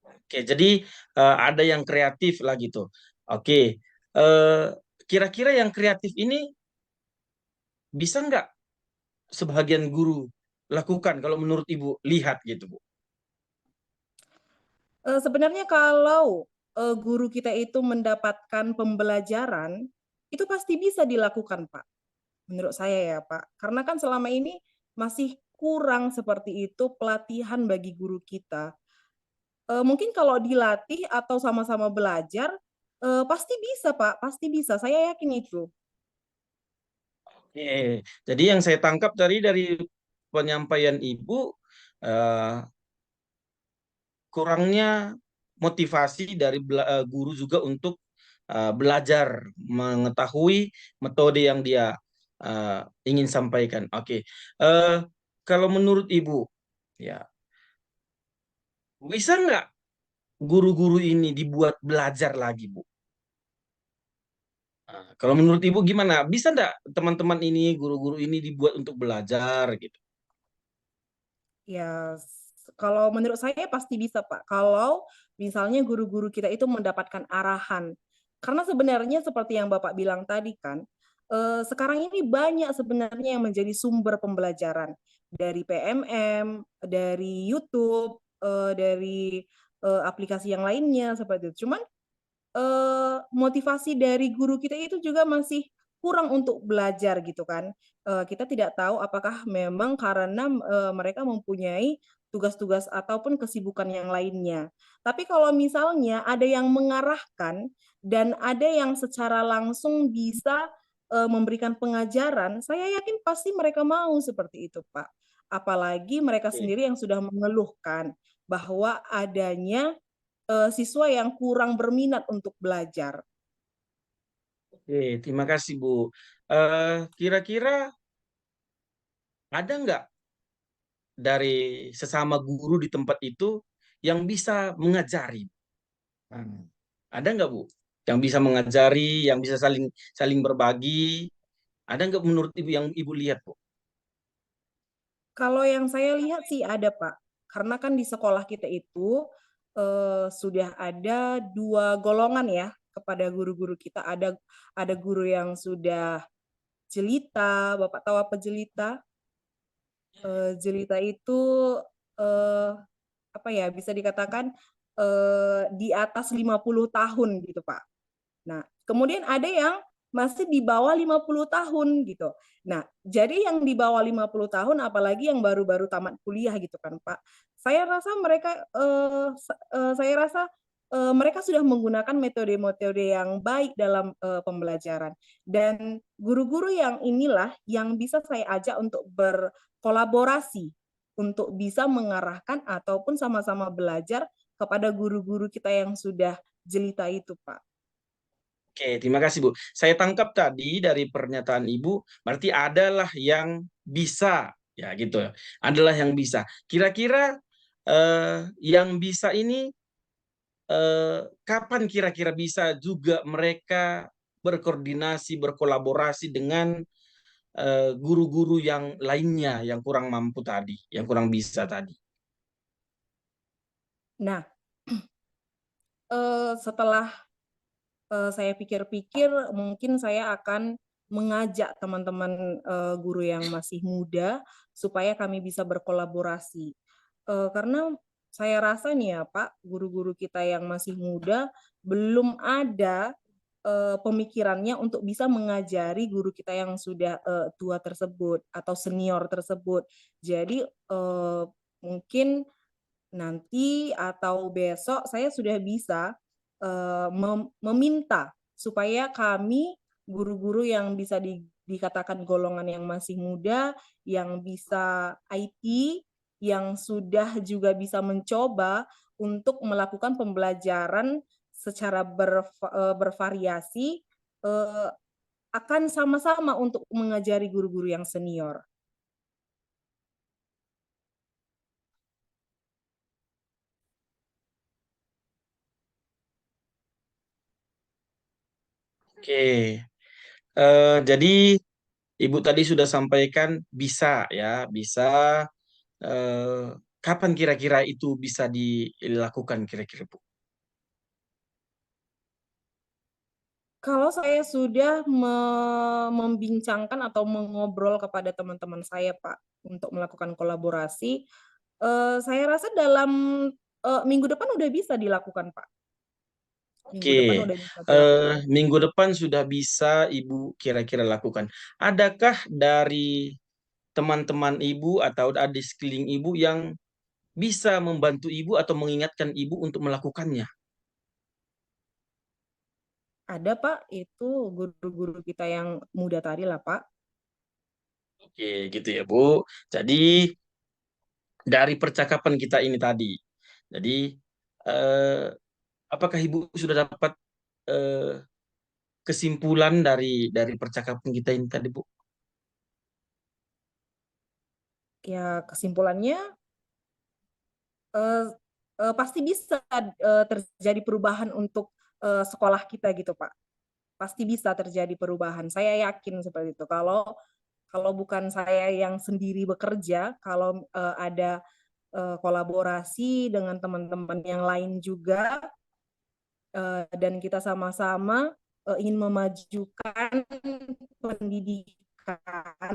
Speaker 3: Oke, jadi ada yang kreatif lah gitu. Oke, eh, kira-kira yang kreatif ini bisa nggak sebagian guru lakukan kalau menurut Ibu lihat gitu, Bu?
Speaker 4: Sebenarnya kalau guru kita itu mendapatkan pembelajaran, itu pasti bisa dilakukan, Pak. Menurut saya ya, Pak. Karena kan selama ini masih kurang seperti itu pelatihan bagi guru kita. Mungkin kalau dilatih atau sama-sama belajar, pasti bisa, Pak, pasti bisa. Saya yakin itu.
Speaker 3: Oke, jadi yang saya tangkap dari penyampaian Ibu, eh, kurangnya motivasi dari guru juga untuk belajar mengetahui metode yang dia ingin sampaikan. Oke, eh, kalau menurut Ibu, ya bisa nggak guru-guru ini dibuat belajar lagi, Bu? Kalau menurut Ibu gimana? Bisa nggak teman-teman ini, guru-guru ini dibuat untuk belajar gitu?
Speaker 4: Ya, kalau menurut saya pasti bisa, Pak. Kalau misalnya guru-guru kita itu mendapatkan arahan. Karena sebenarnya seperti yang Bapak bilang tadi kan, sekarang ini banyak sebenarnya yang menjadi sumber pembelajaran dari PMM, dari YouTube, dari aplikasi yang lainnya seperti itu. Cuman motivasi dari guru kita itu juga masih kurang untuk belajar gitu kan. Kita tidak tahu apakah memang karena, mereka mempunyai tugas-tugas ataupun kesibukan yang lainnya. Tapi kalau misalnya ada yang mengarahkan dan ada yang secara langsung bisa, memberikan pengajaran, saya yakin pasti mereka mau seperti itu, Pak. Apalagi mereka
Speaker 3: Oke.
Speaker 4: sendiri yang sudah mengeluhkan bahwa adanya siswa yang kurang berminat untuk belajar.
Speaker 3: Oke, terima kasih Bu. Kira-kira ada nggak dari sesama guru di tempat itu yang bisa mengajari? Hmm. Ada nggak Bu? Yang bisa mengajari, yang bisa saling saling berbagi. Ada nggak menurut Ibu yang Ibu lihat, Bu?
Speaker 4: Kalau yang saya lihat sih ada, Pak. Karena kan di sekolah kita itu, sudah ada 2 golongan ya kepada guru-guru kita. Ada guru yang sudah jelita, Bapak tahu apa jelita? Jelita itu, eee, apa ya, bisa dikatakan, di atas 50 tahun gitu, Pak. Nah, kemudian ada yang masih di bawah 50 tahun gitu. Nah, jadi yang di bawah 50 tahun apalagi yang baru-baru tamat kuliah gitu kan, Pak. Saya rasa mereka, saya rasa, mereka sudah menggunakan metode-metode yang baik dalam, pembelajaran. Dan guru-guru yang inilah yang bisa saya ajak untuk berkolaborasi, untuk bisa mengarahkan ataupun sama-sama belajar kepada guru-guru kita yang sudah jelita itu, Pak.
Speaker 3: Oke, terima kasih Bu. Saya tangkap tadi dari pernyataan Ibu, berarti adalah yang bisa, ya gitu. Adalah yang bisa. Kira-kira yang bisa ini kapan kira-kira bisa juga mereka berkoordinasi, berkolaborasi dengan guru-guru yang lainnya yang kurang mampu tadi, yang kurang bisa tadi.
Speaker 4: Nah, setelah, saya pikir-pikir mungkin saya akan mengajak teman-teman, guru yang masih muda supaya kami bisa berkolaborasi. Karena saya rasa nih ya Pak, guru-guru kita yang masih muda belum ada, pemikirannya untuk bisa mengajari guru kita yang sudah, tua tersebut atau senior tersebut. Jadi, mungkin nanti atau besok saya sudah bisa, meminta supaya kami guru-guru yang bisa dikatakan golongan yang masih muda, yang bisa IT, yang sudah juga bisa mencoba untuk melakukan pembelajaran secara bervariasi, eee, akan sama-sama untuk mengajari guru-guru yang senior.
Speaker 3: Oke, jadi Ibu tadi sudah sampaikan bisa ya, bisa. eh, Kapan kira-kira itu bisa dilakukan kira-kira Bu?
Speaker 4: Kalau saya sudah membincangkan atau mengobrol kepada teman-teman saya, Pak, untuk melakukan kolaborasi, saya rasa dalam minggu depan udah bisa dilakukan, Pak. Minggu depan
Speaker 3: Oke,
Speaker 4: udah bisa dilakukan.
Speaker 3: minggu depan sudah bisa Ibu kira-kira lakukan. Adakah dari teman-teman Ibu atau ada di sekeliling Ibu yang bisa membantu Ibu atau mengingatkan Ibu untuk melakukannya?
Speaker 4: Ada, Pak, itu guru-guru kita yang muda tadi lah, Pak.
Speaker 3: Oke, gitu ya, Bu. Jadi dari percakapan kita ini tadi, jadi eh, apakah Ibu sudah dapat eh, kesimpulan dari percakapan kita ini tadi, Bu?
Speaker 4: Ya, kesimpulannya eh, pasti bisa terjadi perubahan untuk sekolah kita gitu, Pak. Pasti bisa terjadi perubahan. Saya yakin seperti itu. Kalau bukan saya yang sendiri bekerja, kalau ada kolaborasi dengan teman-teman yang lain juga, dan kita sama-sama ingin memajukan pendidikan,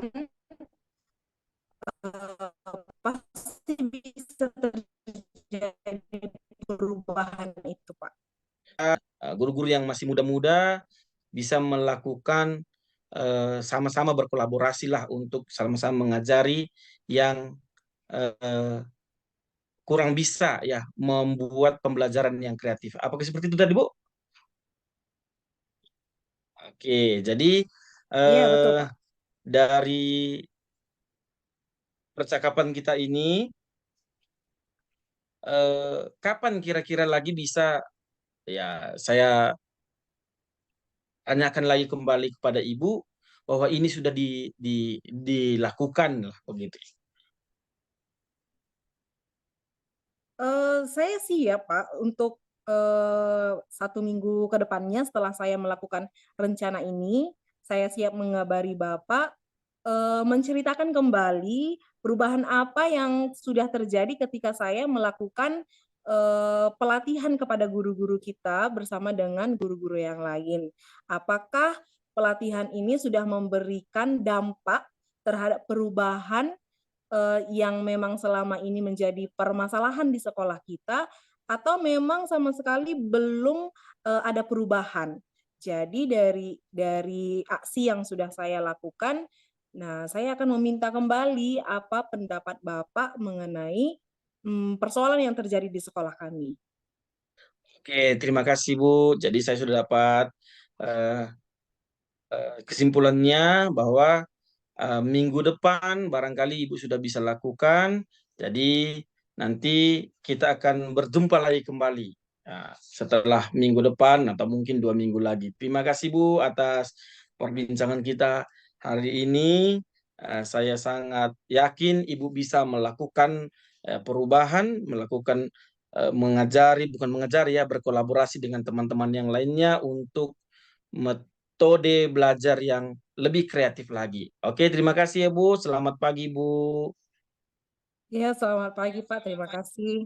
Speaker 4: pasti bisa terjadi perubahan itu, Pak.
Speaker 3: Guru-guru yang masih muda-muda bisa melakukan sama-sama berkolaborasi lah untuk sama-sama mengajari yang eh, kurang bisa ya membuat pembelajaran yang kreatif. Apakah seperti itu tadi, Bu? Oke, jadi
Speaker 4: Iya, betul,
Speaker 3: eh,
Speaker 4: Pak.
Speaker 3: dari percakapan kita ini, kapan kira-kira lagi bisa ya saya tanyakan lagi kembali kepada Ibu bahwa ini sudah dilakukan lah begitu.
Speaker 4: Saya siap, Pak, untuk 1 minggu ke depannya setelah saya melakukan rencana ini, saya siap mengabari Bapak, menceritakan kembali perubahan apa yang sudah terjadi ketika saya melakukan pelatihan kepada guru-guru kita bersama dengan guru-guru yang lain. Apakah pelatihan ini sudah memberikan dampak terhadap perubahan yang memang selama ini menjadi permasalahan di sekolah kita, atau memang sama sekali belum ada perubahan. Jadi dari aksi yang sudah saya lakukan, nah saya akan meminta kembali apa pendapat Bapak mengenai persoalan yang terjadi di sekolah kami.
Speaker 3: Oke, terima kasih Bu. Jadi saya sudah dapat eh, kesimpulannya bahwa minggu depan barangkali Ibu sudah bisa lakukan. Jadi nanti kita akan berjumpa lagi kembali setelah minggu depan atau mungkin 2 minggu lagi. Terima kasih Bu atas perbincangan kita hari ini. Saya sangat yakin Ibu bisa melakukan perubahan, melakukan mengajari, bukan mengajari ya, berkolaborasi dengan teman-teman yang lainnya untuk metode belajar yang lebih kreatif lagi. Oke, terima kasih ya Bu. Selamat pagi Bu.
Speaker 4: Ya, selamat pagi Pak, terima kasih.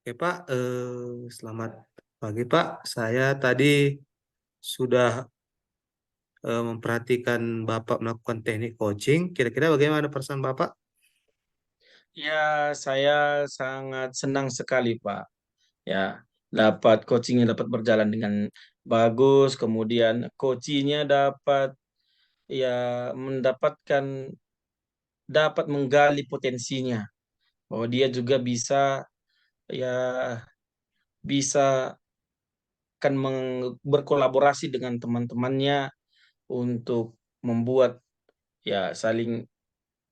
Speaker 1: Oke Pak, selamat pagi Pak. Saya tadi sudah memperhatikan Bapak melakukan teknik coaching. Kira-kira bagaimana perasaan Bapak?
Speaker 3: Ya, saya sangat senang sekali Pak. Ya, dapat coachingnya dapat berjalan dengan bagus, kemudian coachingnya dapat ya mendapatkan dapat menggali potensinya bahwa dia juga bisa ya bisa akan berkolaborasi dengan teman-temannya untuk membuat ya saling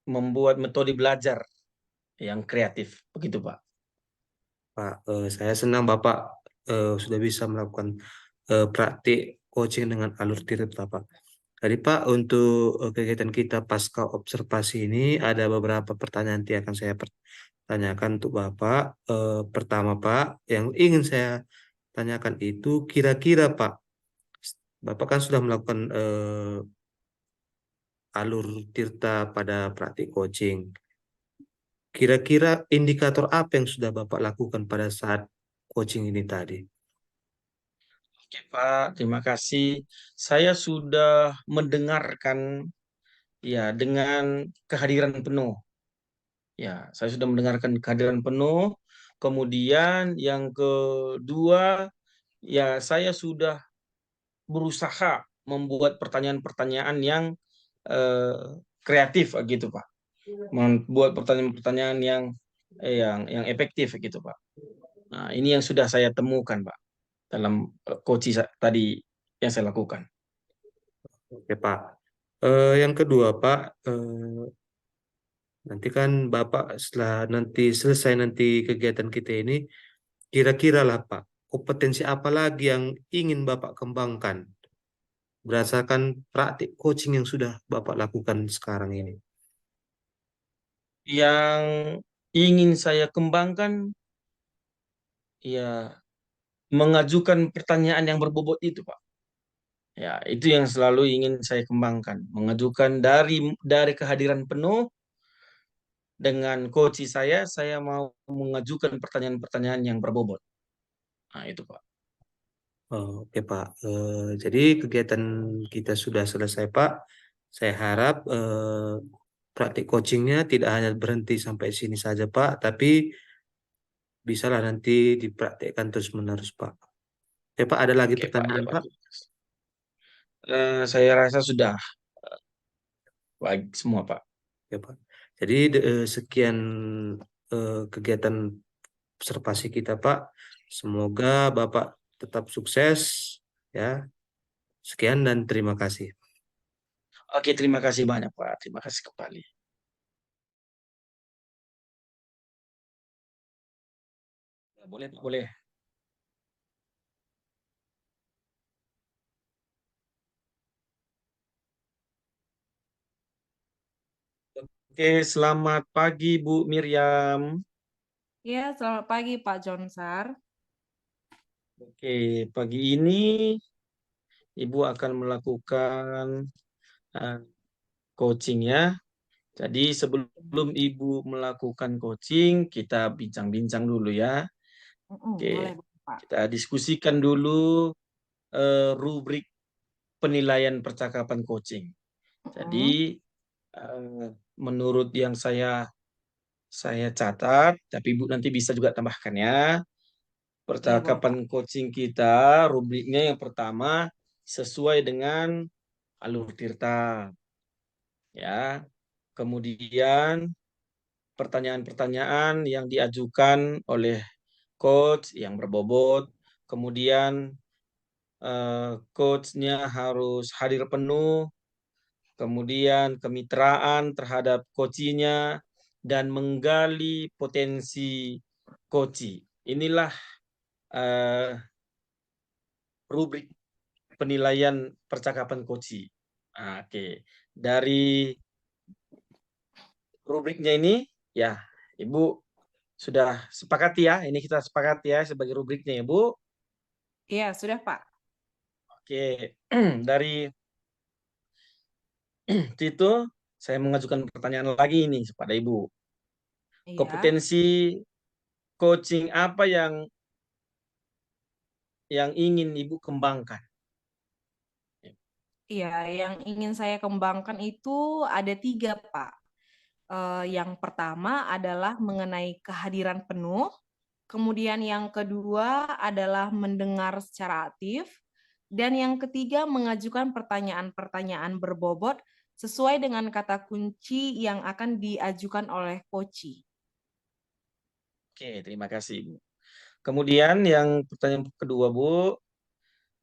Speaker 3: membuat metode belajar yang kreatif begitu Pak.
Speaker 1: Pak, saya senang Bapak sudah bisa melakukan praktik coaching dengan alur tirip Bapak. Jadi Pak, untuk kegiatan kita pasca observasi ini ada beberapa pertanyaan yang akan saya tanyakan untuk Bapak. Pertama Pak, yang ingin saya tanyakan itu kira-kira Pak, Bapak kan sudah melakukan alur tirta pada praktik coaching. Kira-kira indikator apa yang sudah Bapak lakukan pada saat coaching ini tadi?
Speaker 3: Oke, Pak, terima kasih. Saya sudah mendengarkan ya dengan kehadiran penuh. Ya, saya sudah mendengarkan kehadiran penuh. Kemudian yang kedua, ya saya sudah berusaha membuat pertanyaan-pertanyaan yang eh, kreatif gitu, Pak. Membuat pertanyaan-pertanyaan yang efektif gitu, Pak. Nah, ini yang sudah saya temukan, Pak, dalam coaching tadi yang saya lakukan.
Speaker 1: Oke Pak. Yang kedua Pak, nanti kan Bapak setelah nanti selesai nanti kegiatan kita ini, kira-kira lah Pak, kompetensi apa lagi yang ingin Bapak kembangkan berdasarkan praktik coaching yang sudah Bapak lakukan sekarang ini?
Speaker 3: Yang ingin saya kembangkan, ya mengajukan pertanyaan yang berbobot itu, Pak. Ya, itu yang selalu ingin saya kembangkan. Mengajukan dari kehadiran penuh dengan coach saya mau mengajukan pertanyaan-pertanyaan yang berbobot. Nah, itu, Pak.
Speaker 1: Oke Pak, jadi kegiatan kita sudah selesai Pak. Saya harap praktik coachingnya tidak hanya berhenti sampai sini saja Pak, tapi bisalah nanti dipraktikkan terus-menerus Pak. Ya Pak, ada lagi
Speaker 3: Oke, Pak. Ya,
Speaker 1: pertanyaan
Speaker 3: Pak.
Speaker 1: Pak?
Speaker 3: Saya rasa sudah baik semua, Pak.
Speaker 1: Ya Pak. Jadi sekian kegiatan observasi kita Pak. Semoga Bapak tetap sukses ya. Sekian dan terima kasih.
Speaker 3: Oke, terima kasih banyak, Pak. Terima kasih kembali. Boleh, Pak, boleh. Oke, selamat pagi, Bu Miriam.
Speaker 4: Ya, selamat pagi Pak Jonsar.
Speaker 3: Oke, pagi ini Ibu akan melakukan uh, coaching ya. Jadi sebelum Ibu melakukan coaching, kita bincang-bincang dulu ya. Oke,
Speaker 4: Boleh Pak.
Speaker 3: kita diskusikan dulu rubrik penilaian percakapan coaching. Jadi menurut yang saya catat, tapi Ibu nanti bisa juga tambahkan ya.
Speaker 4: Iya, boleh Pak.
Speaker 3: Percakapan coaching kita, rubriknya yang pertama sesuai dengan alur tirta. Ya. Kemudian pertanyaan-pertanyaan yang diajukan oleh coach yang berbobot. Kemudian coachnya harus hadir penuh. Kemudian kemitraan terhadap coachnya dan menggali potensi coach. Inilah rubrik penilaian percakapan coach. Oke, dari rubriknya ini ya Ibu sudah sepakat ya, ini kita sepakat ya sebagai rubriknya ya Bu.
Speaker 4: Iya, sudah Pak.
Speaker 3: Oke, dari itu saya mengajukan pertanyaan lagi ini kepada Ibu.
Speaker 4: Iya.
Speaker 3: Kompetensi coaching apa yang ingin Ibu kembangkan?
Speaker 4: Iya, yang ingin saya kembangkan itu ada 3 Pak. Yang pertama adalah mengenai kehadiran penuh. Kemudian yang kedua adalah mendengar secara aktif. Dan yang ketiga mengajukan pertanyaan-pertanyaan berbobot sesuai dengan kata kunci yang akan diajukan oleh coach.
Speaker 3: Oke, terima kasih Bu. Kemudian yang pertanyaan kedua Bu,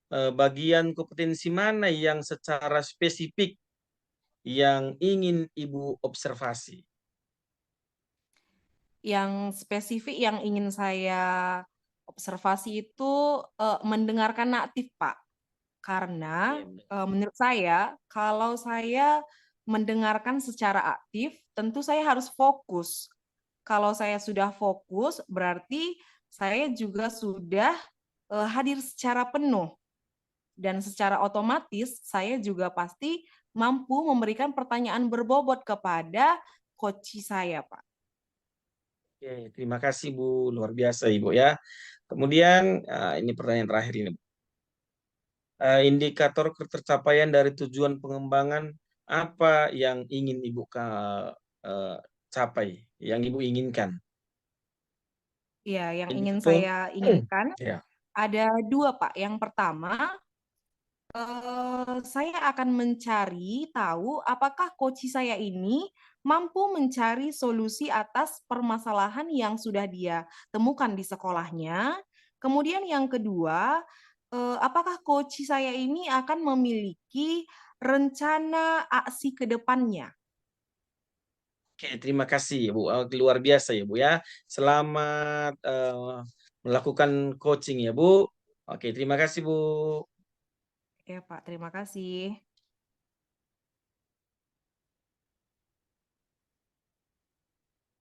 Speaker 3: bagian kompetensi mana yang secara spesifik yang ingin Ibu observasi?
Speaker 4: Yang spesifik yang ingin saya observasi itu mendengarkan aktif, Pak. Karena menurut saya, kalau saya mendengarkan secara aktif, tentu saya harus fokus. Kalau saya sudah fokus, berarti saya juga sudah hadir secara penuh. Dan secara otomatis, saya juga pasti mampu memberikan pertanyaan berbobot kepada coach saya, Pak.
Speaker 3: Oke, terima kasih Bu, luar biasa Ibu ya. Kemudian ini pertanyaan terakhir ini, Bu. Indikator ketercapaian dari tujuan pengembangan apa yang ingin Ibu eh, capai, yang Ibu inginkan?
Speaker 4: Ya, yang ingin
Speaker 3: Indikator,
Speaker 4: saya inginkan
Speaker 3: ya.
Speaker 4: ada dua, Pak. Yang pertama, saya akan mencari tahu apakah coach saya ini mampu mencari solusi atas permasalahan yang sudah dia temukan di sekolahnya. Kemudian yang kedua, apakah coach saya ini akan memiliki rencana aksi ke depannya?
Speaker 3: Oke, terima kasih Bu. Luar biasa ya Bu ya. Selamat melakukan coaching ya Bu. Oke, terima kasih Bu.
Speaker 4: Ya, Pak, terima kasih.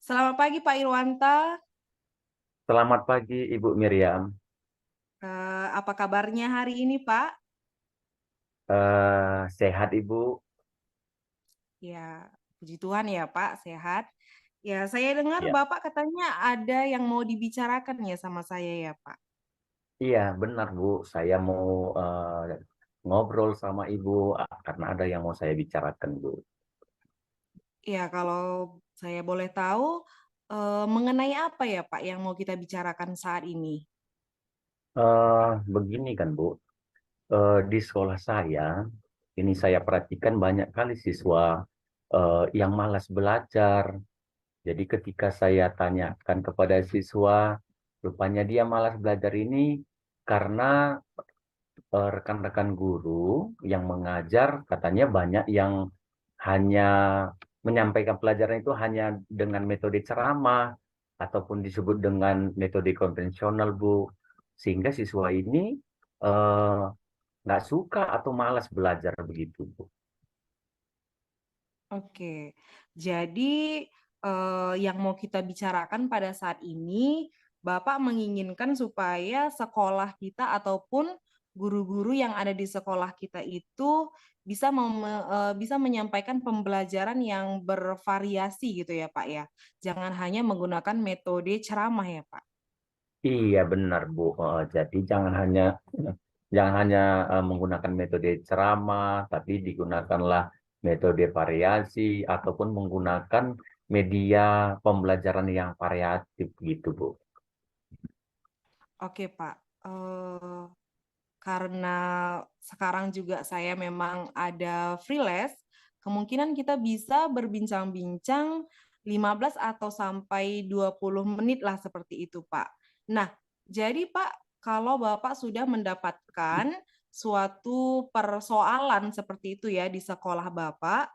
Speaker 4: Selamat pagi, Pak Irwanta.
Speaker 2: Selamat pagi Ibu Miriam.
Speaker 4: Apa kabarnya hari ini, Pak?
Speaker 2: Sehat Ibu?
Speaker 4: Ya, puji Tuhan ya, Pak, sehat. Ya, saya dengar
Speaker 2: Ya.
Speaker 4: Bapak katanya ada yang mau dibicarakan ya sama saya ya, Pak.
Speaker 2: Iya benar Bu, saya mau ngobrol sama Ibu karena ada yang mau saya bicarakan Bu.
Speaker 4: Ya, kalau saya boleh tahu mengenai apa ya, Pak, yang mau kita bicarakan saat ini?
Speaker 2: Begini kan Bu, di sekolah saya ini saya perhatikan banyak kali siswa yang malas belajar. Jadi ketika saya tanyakan kepada siswa, rupanya dia malas belajar ini karena rekan-rekan guru yang mengajar katanya banyak yang hanya menyampaikan pelajaran itu hanya dengan metode ceramah ataupun disebut dengan metode konvensional Bu, sehingga siswa ini eh, nggak suka atau malas belajar begitu Bu.
Speaker 4: Oke, jadi yang mau kita bicarakan pada saat ini, Bapak menginginkan supaya sekolah kita ataupun guru-guru yang ada di sekolah kita itu bisa menyampaikan pembelajaran yang bervariasi gitu ya, Pak ya. Jangan hanya menggunakan metode ceramah ya, Pak.
Speaker 2: Iya benar Bu. Jadi jangan hanya menggunakan metode ceramah, tapi digunakanlah metode variasi ataupun menggunakan media pembelajaran yang variatif gitu Bu.
Speaker 4: Oke, Pak. Karena sekarang juga saya memang ada freelance, kemungkinan kita bisa berbincang-bincang 15 atau sampai 20 menit lah seperti itu, Pak. Nah, jadi Pak, kalau Bapak sudah mendapatkan suatu persoalan seperti itu ya di sekolah Bapak,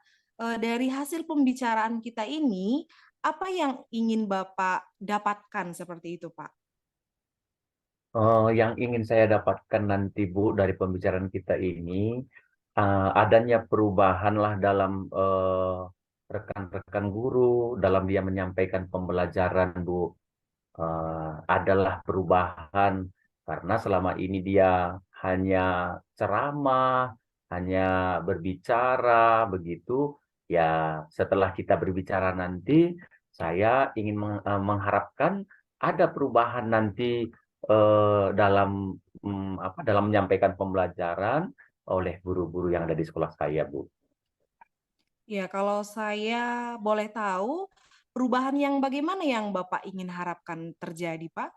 Speaker 4: dari hasil pembicaraan kita ini, apa yang ingin Bapak dapatkan seperti itu, Pak?
Speaker 2: Yang ingin saya dapatkan nanti Bu dari pembicaraan kita ini adanya perubahan lah dalam rekan-rekan guru dalam dia menyampaikan pembelajaran Bu. Adalah perubahan karena selama ini dia hanya ceramah, hanya berbicara begitu. Ya, setelah kita berbicara nanti, saya ingin mengharapkan ada perubahan nanti dalam dalam menyampaikan pembelajaran oleh guru-guru yang ada di sekolah saya, Bu.
Speaker 4: Ya, kalau saya boleh tahu, perubahan yang bagaimana yang Bapak ingin harapkan terjadi, Pak?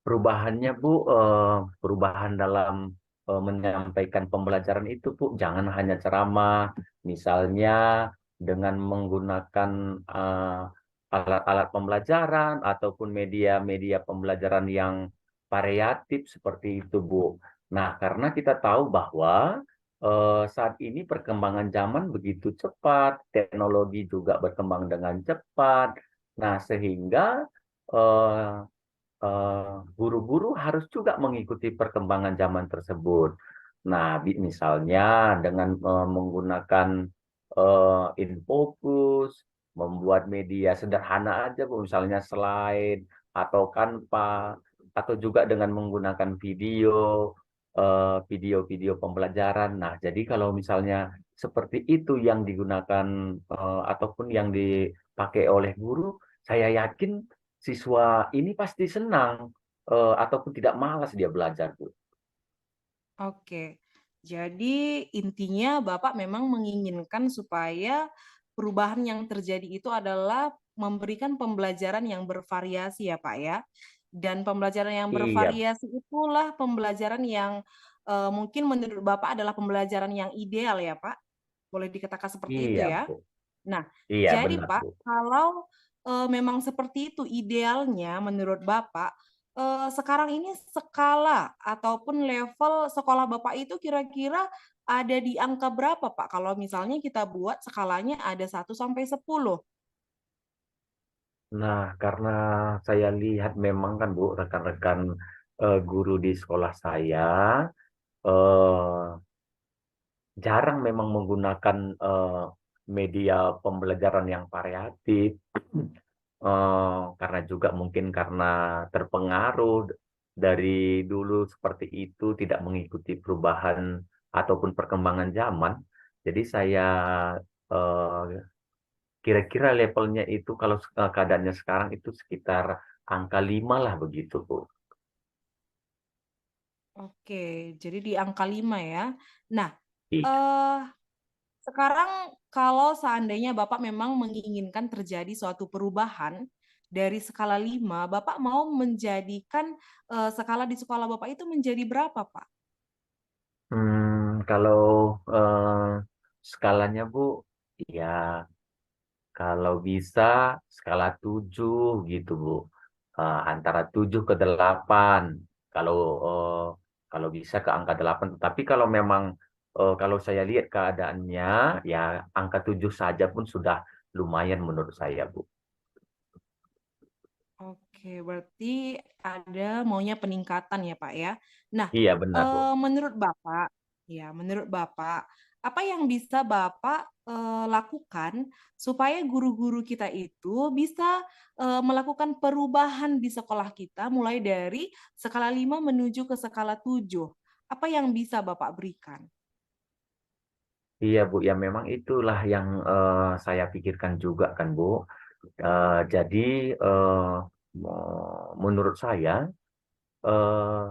Speaker 2: Perubahannya Bu, perubahan dalam menyampaikan pembelajaran itu Bu, jangan hanya ceramah, misalnya dengan menggunakan alat-alat pembelajaran ataupun media-media pembelajaran yang variatif seperti itu Bu. Nah, karena kita tahu bahwa saat ini perkembangan zaman begitu cepat, teknologi juga berkembang dengan cepat. Nah, sehingga eh, guru-guru harus juga mengikuti perkembangan zaman tersebut. Nah, misalnya dengan menggunakan infocus, membuat media sederhana aja, Bu, misalnya slide atau Canva, atau juga dengan menggunakan video-video pembelajaran. Nah, jadi kalau misalnya seperti itu yang digunakan ataupun yang dipakai oleh guru, saya yakin siswa ini pasti senang ataupun tidak malas dia belajar, Bu.
Speaker 4: Oke, jadi intinya Bapak memang menginginkan supaya perubahan yang terjadi itu adalah memberikan pembelajaran yang bervariasi ya Pak ya. Dan pembelajaran yang
Speaker 2: Iya,
Speaker 4: bervariasi itulah pembelajaran yang mungkin menurut Bapak adalah pembelajaran yang ideal ya Pak. Boleh dikatakan seperti itu
Speaker 2: iya,
Speaker 4: ya.
Speaker 2: Bu.
Speaker 4: Nah,
Speaker 2: Iya,
Speaker 4: jadi
Speaker 2: benar,
Speaker 4: Pak,
Speaker 2: Bu.
Speaker 4: kalau, memang seperti itu idealnya menurut Bapak, sekarang ini skala ataupun level sekolah Bapak itu kira-kira ada di angka berapa, Pak? Kalau misalnya kita buat skalanya ada 1 sampai 10.
Speaker 2: Nah, karena saya lihat memang kan, Bu, rekan-rekan guru di sekolah saya eh, jarang memang menggunakan media pembelajaran yang variatif. Karena juga mungkin karena terpengaruh dari dulu seperti itu, tidak mengikuti perubahan ataupun perkembangan zaman. Jadi saya eh, kira-kira levelnya itu kalau keadaannya sekarang itu sekitar angka 5 lah begitu, Bu.
Speaker 4: Oke, jadi di angka 5 ya. Nah,
Speaker 2: Iya.
Speaker 4: eee, sekarang kalau seandainya Bapak memang menginginkan terjadi suatu perubahan dari skala 5, Bapak mau menjadikan, skala di sekolah Bapak itu menjadi berapa, Pak?
Speaker 2: Kalau skalanya, Bu, ya kalau bisa skala 7 gitu, Bu. Antara 7 ke 8. Kalau eh, kalau bisa ke angka 8. Tapi kalau memang kalau saya lihat keadaannya ya angka 7 saja pun sudah lumayan menurut saya, Bu.
Speaker 4: Oke, berarti ada maunya peningkatan ya, Pak, ya. Nah,
Speaker 2: Iya benar, Bu.
Speaker 4: menurut Bapak, apa yang bisa Bapak, lakukan supaya guru-guru kita itu bisa, melakukan perubahan di sekolah kita mulai dari skala 5 menuju ke skala 7. Apa yang bisa Bapak berikan?
Speaker 2: Iya, Bu. Ya memang itulah yang saya pikirkan juga kan, Bu. Jadi menurut saya eh,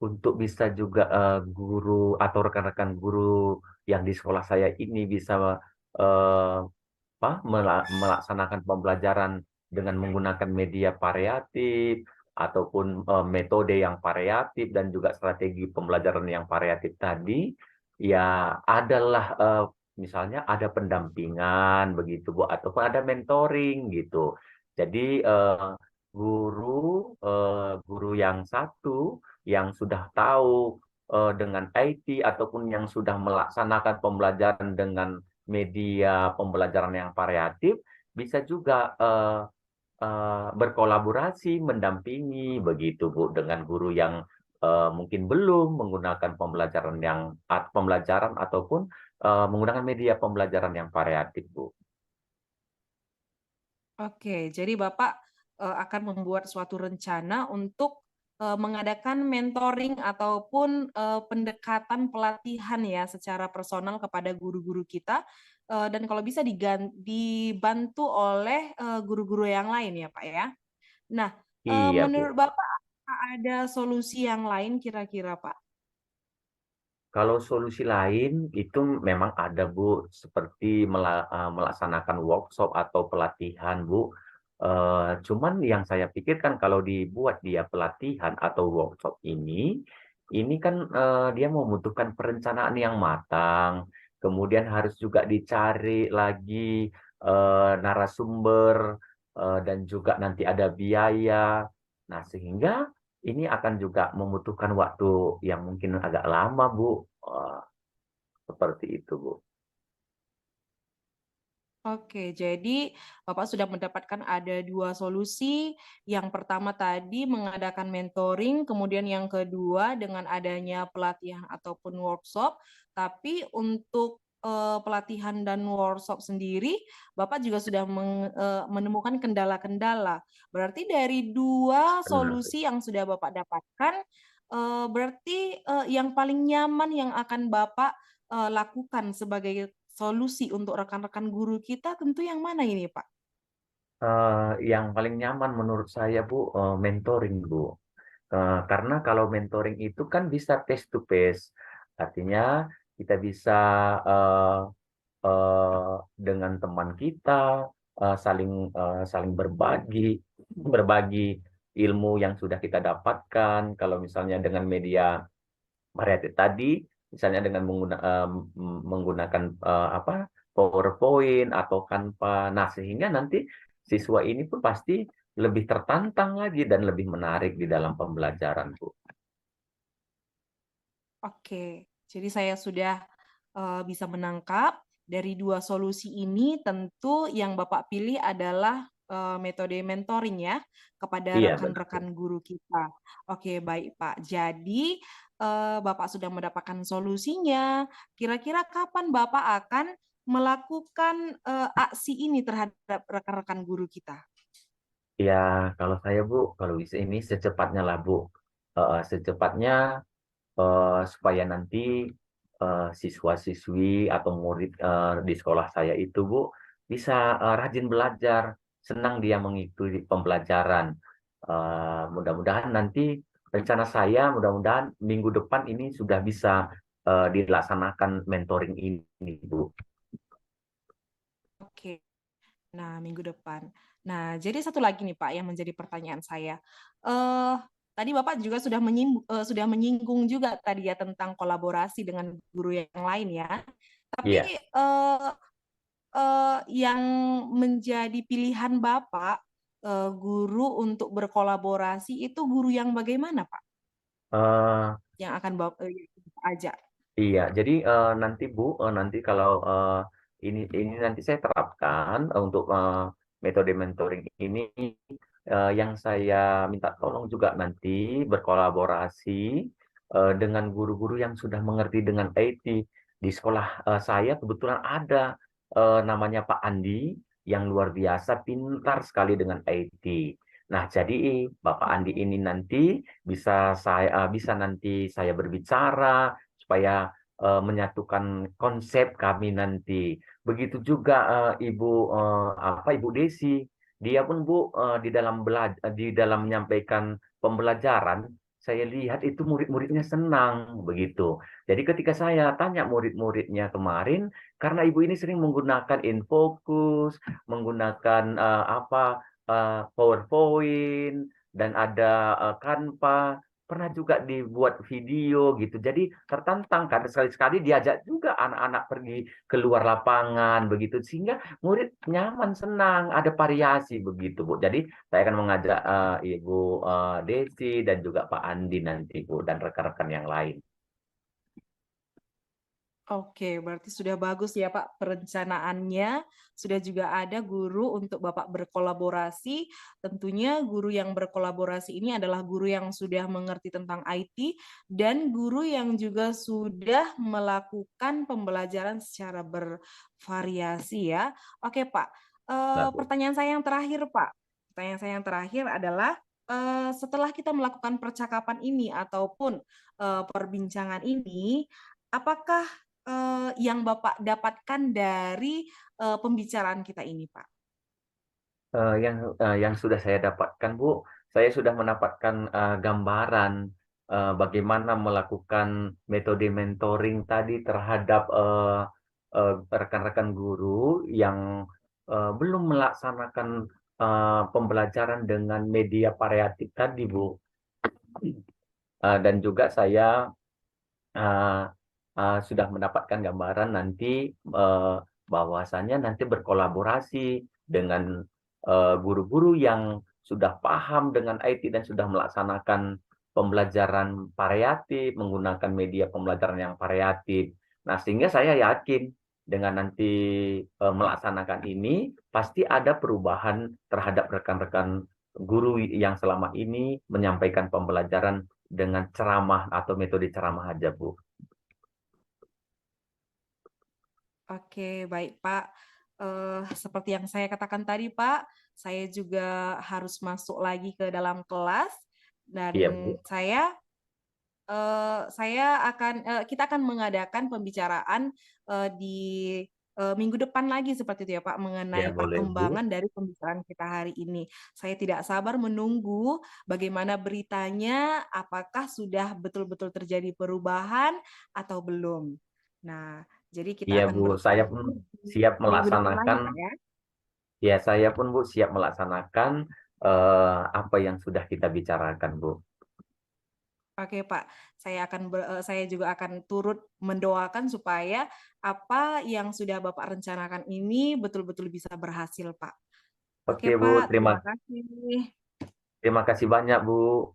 Speaker 2: untuk bisa juga guru atau rekan-rekan guru yang di sekolah saya ini bisa eh, melaksanakan pembelajaran dengan menggunakan media variatif ataupun metode yang variatif dan juga strategi pembelajaran yang variatif tadi, ya adalah misalnya ada pendampingan begitu, Bu, ataupun ada mentoring gitu. Jadi guru yang satu yang sudah tahu dengan IT ataupun yang sudah melaksanakan pembelajaran dengan media pembelajaran yang variatif bisa juga berkolaborasi, mendampingi begitu, Bu, dengan guru yang mungkin belum menggunakan pembelajaran ataupun menggunakan media pembelajaran yang variatif, Bu.
Speaker 4: Oke, jadi Bapak, akan membuat suatu rencana untuk, mengadakan mentoring ataupun, pendekatan pelatihan ya secara personal kepada guru-guru kita, dan kalau bisa dibantu oleh, guru-guru yang lain ya, Pak, ya. Nah,
Speaker 2: Iya, Bu.
Speaker 4: menurut Bapak apakah ada solusi yang lain kira-kira, Pak?
Speaker 2: Kalau solusi lain itu memang ada, Bu, seperti melaksanakan workshop atau pelatihan, Bu. Cuman yang saya pikirkan kalau dibuat dia pelatihan atau workshop ini kan dia membutuhkan perencanaan yang matang, kemudian harus juga dicari lagi narasumber dan juga nanti ada biaya. Nah, sehingga ini akan juga membutuhkan waktu yang mungkin agak lama, Bu. Seperti itu, Bu.
Speaker 4: Oke, jadi Bapak sudah mendapatkan ada 2 solusi. Yang pertama tadi mengadakan mentoring, kemudian yang kedua dengan adanya pelatihan ataupun workshop. Tapi untuk, pelatihan dan workshop sendiri, Bapak juga sudah menemukan kendala-kendala. Berarti dari 2
Speaker 2: Benar.
Speaker 4: solusi yang sudah Bapak dapatkan, berarti, yang paling nyaman yang akan Bapak, lakukan sebagai solusi untuk rekan-rekan guru kita tentu yang mana ini, Pak?
Speaker 2: Yang paling nyaman menurut saya Bu, mentoring Bu. Karena kalau mentoring itu kan bisa face to face, artinya kita bisa eh, dengan teman kita saling berbagi ilmu yang sudah kita dapatkan. Kalau misalnya dengan media variety tadi, misalnya dengan menggunakan apa PowerPoint atau Canva. Nah, sehingga nanti siswa ini pun pasti lebih tertantang lagi dan lebih menarik di dalam pembelajaran, Bu.
Speaker 4: Oke, jadi saya sudah bisa menangkap dari dua solusi ini tentu yang Bapak pilih adalah metode mentoring ya kepada
Speaker 2: Iya, betul.
Speaker 4: rekan-rekan guru kita. Oke, baik Pak. Jadi Bapak sudah mendapatkan solusinya. Kira-kira kapan Bapak akan melakukan aksi ini terhadap rekan-rekan guru kita?
Speaker 2: Ya, kalau saya Bu, kalau bisa ini secepatnya lah Bu. Secepatnya supaya nanti siswa-siswi atau murid di sekolah saya itu Bu bisa rajin belajar, senang dia mengikuti pembelajaran. Mudah-mudahan nanti rencana saya, mudah-mudahan minggu depan ini sudah bisa dilaksanakan mentoring ini Bu.
Speaker 4: Oke. Nah, minggu depan. Nah, jadi satu lagi nih Pak yang menjadi pertanyaan saya. Eh, tadi Bapak juga sudah menyinggung juga tadi ya tentang kolaborasi dengan guru yang lain ya. Tapi
Speaker 2: Iya.
Speaker 4: yang menjadi pilihan Bapak guru untuk berkolaborasi itu guru yang bagaimana Pak?
Speaker 2: Eh,
Speaker 4: Yang akan Bapak ajak?
Speaker 2: Iya, jadi nanti Bu, nanti kalau ini nanti saya terapkan untuk metode mentoring ini, yang saya minta tolong juga nanti berkolaborasi dengan guru-guru yang sudah mengerti dengan IT. Di sekolah saya kebetulan ada namanya Pak Andi yang luar biasa pintar sekali dengan IT. Nah, jadi Bapak Andi ini nanti bisa nanti saya berbicara supaya menyatukan konsep kami nanti. Begitu juga Ibu Desi, dia pun Bu di dalam menyampaikan pembelajaran, saya lihat itu murid-muridnya senang begitu. Jadi ketika saya tanya murid-muridnya kemarin, karena Ibu ini sering menggunakan InFocus, menggunakan PowerPoint dan ada Canva, pernah juga dibuat video gitu. Jadi tertantang kan sekali-sekali diajak juga anak-anak pergi keluar lapangan begitu sehingga murid nyaman, senang, ada variasi begitu, Bu. Jadi saya akan mengajak Ibu Desi dan juga Pak Andi nanti, Bu, dan rekan-rekan yang lain.
Speaker 4: Oke, berarti sudah bagus ya Pak perencanaannya. Sudah juga ada guru untuk Bapak berkolaborasi. Tentunya guru yang berkolaborasi ini adalah guru yang sudah mengerti tentang IT dan guru yang juga sudah melakukan pembelajaran secara bervariasi ya. Oke Pak,
Speaker 2: Nah, Bu.
Speaker 4: pertanyaan saya yang terakhir Pak. Pertanyaan saya yang terakhir adalah setelah kita melakukan percakapan ini ataupun perbincangan ini, apakah yang Bapak dapatkan dari pembicaraan kita ini, Pak?
Speaker 2: Yang sudah saya dapatkan, Bu, saya sudah mendapatkan gambaran bagaimana melakukan metode mentoring tadi terhadap rekan-rekan guru yang belum melaksanakan pembelajaran dengan media variatif tadi, Bu. Dan juga saya uh, sudah mendapatkan gambaran nanti bahwasannya nanti berkolaborasi dengan guru-guru yang sudah paham dengan IT dan sudah melaksanakan pembelajaran variatif, menggunakan media pembelajaran yang variatif. Nah, sehingga saya yakin dengan nanti melaksanakan ini, pasti ada perubahan terhadap rekan-rekan guru yang selama ini menyampaikan pembelajaran dengan ceramah atau metode ceramah aja, Bu.
Speaker 4: Oke, baik Pak. Seperti yang saya katakan tadi, Pak, saya juga harus masuk lagi ke dalam kelas dan
Speaker 2: Iya, Bu.
Speaker 4: kita akan mengadakan pembicaraan di minggu depan lagi seperti itu ya Pak,
Speaker 2: Ya,
Speaker 4: mengenai
Speaker 2: boleh, Bu.
Speaker 4: perkembangan dari pembicaraan kita hari ini. Saya tidak sabar menunggu bagaimana beritanya, apakah sudah betul-betul terjadi perubahan atau belum. Nah, jadi kita
Speaker 2: Iya,
Speaker 4: akan
Speaker 2: Bu. Saya
Speaker 4: bertemu
Speaker 2: pun
Speaker 4: di
Speaker 2: siap
Speaker 4: minggu depan lagi
Speaker 2: melaksanakan.
Speaker 4: Pak ya.
Speaker 2: Ya, saya pun, Bu, siap melaksanakan apa yang sudah kita bicarakan, Bu.
Speaker 4: Oke Pak, saya juga akan turut mendoakan supaya apa yang sudah Bapak rencanakan ini betul-betul bisa berhasil Pak. Oke
Speaker 2: Oke, Bu.
Speaker 4: Pak,
Speaker 2: Terima,
Speaker 4: terima kasih.
Speaker 2: terima kasih banyak, Bu.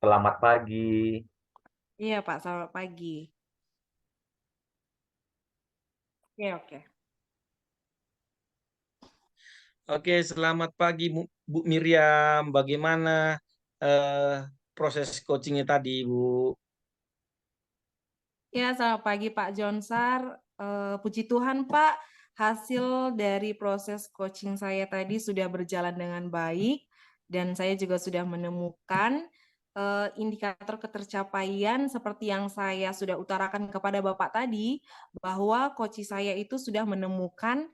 Speaker 2: Selamat pagi.
Speaker 4: Iya Pak, selamat pagi. Oke, oke.
Speaker 3: Oke, selamat pagi Bu Miriam. Bagaimana proses coachingnya tadi, Bu?
Speaker 4: Ya, selamat pagi Pak Jonsar. Puji Tuhan Pak, hasil dari proses coaching saya tadi sudah berjalan dengan baik dan saya juga sudah menemukan indikator ketercapaian seperti yang saya sudah utarakan kepada Bapak tadi, bahwa coach saya itu sudah menemukan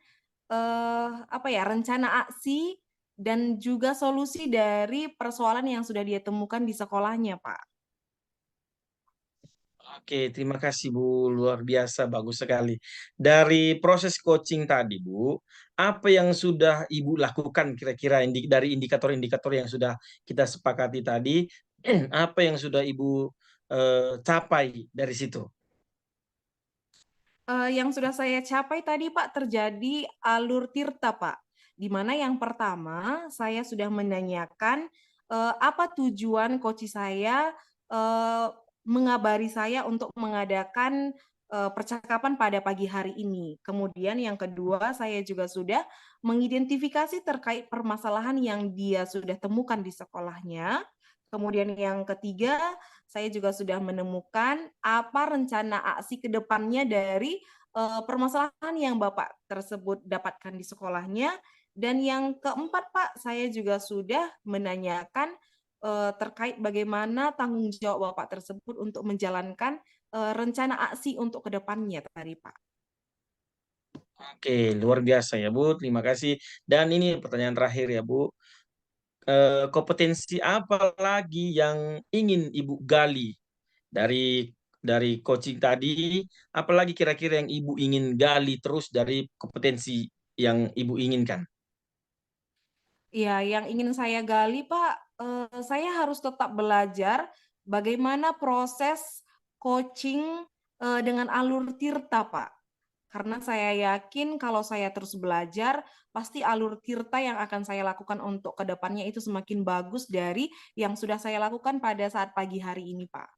Speaker 4: rencana aksi dan juga solusi dari persoalan yang sudah dia temukan di sekolahnya, Pak.
Speaker 3: Oke, terima kasih Bu. Luar biasa, bagus sekali. Dari proses coaching tadi, Bu, apa yang sudah Ibu lakukan kira-kira dari indikator-indikator yang sudah kita sepakati tadi, apa yang sudah Ibu capai dari situ?
Speaker 4: Yang sudah saya capai tadi Pak, terjadi alur tirta Pak. Di mana yang pertama saya sudah menanyakan apa tujuan coach saya mengabari saya untuk mengadakan percakapan pada pagi hari ini. Kemudian yang kedua saya juga sudah mengidentifikasi terkait permasalahan yang dia sudah temukan di sekolahnya. Kemudian yang ketiga, saya juga sudah menemukan apa rencana aksi ke depannya dari permasalahan yang Bapak tersebut dapatkan di sekolahnya. Dan yang keempat, Pak, saya juga sudah menanyakan terkait bagaimana tanggung jawab Bapak tersebut untuk menjalankan rencana aksi untuk ke depannya tadi, Pak.
Speaker 3: Oke, luar biasa ya Bu. Terima kasih. Dan ini pertanyaan terakhir ya Bu. Kompetensi apa lagi yang ingin Ibu gali dari coaching tadi? Apalagi kira-kira yang Ibu ingin gali terus dari kompetensi yang Ibu inginkan?
Speaker 4: Ya, yang ingin saya gali, Pak, saya harus tetap belajar bagaimana proses coaching dengan alur tirta, Pak. Karena saya yakin kalau saya terus belajar, pasti alur tirta yang akan saya lakukan untuk ke depannya itu semakin bagus dari yang sudah saya lakukan pada saat pagi hari ini, Pak.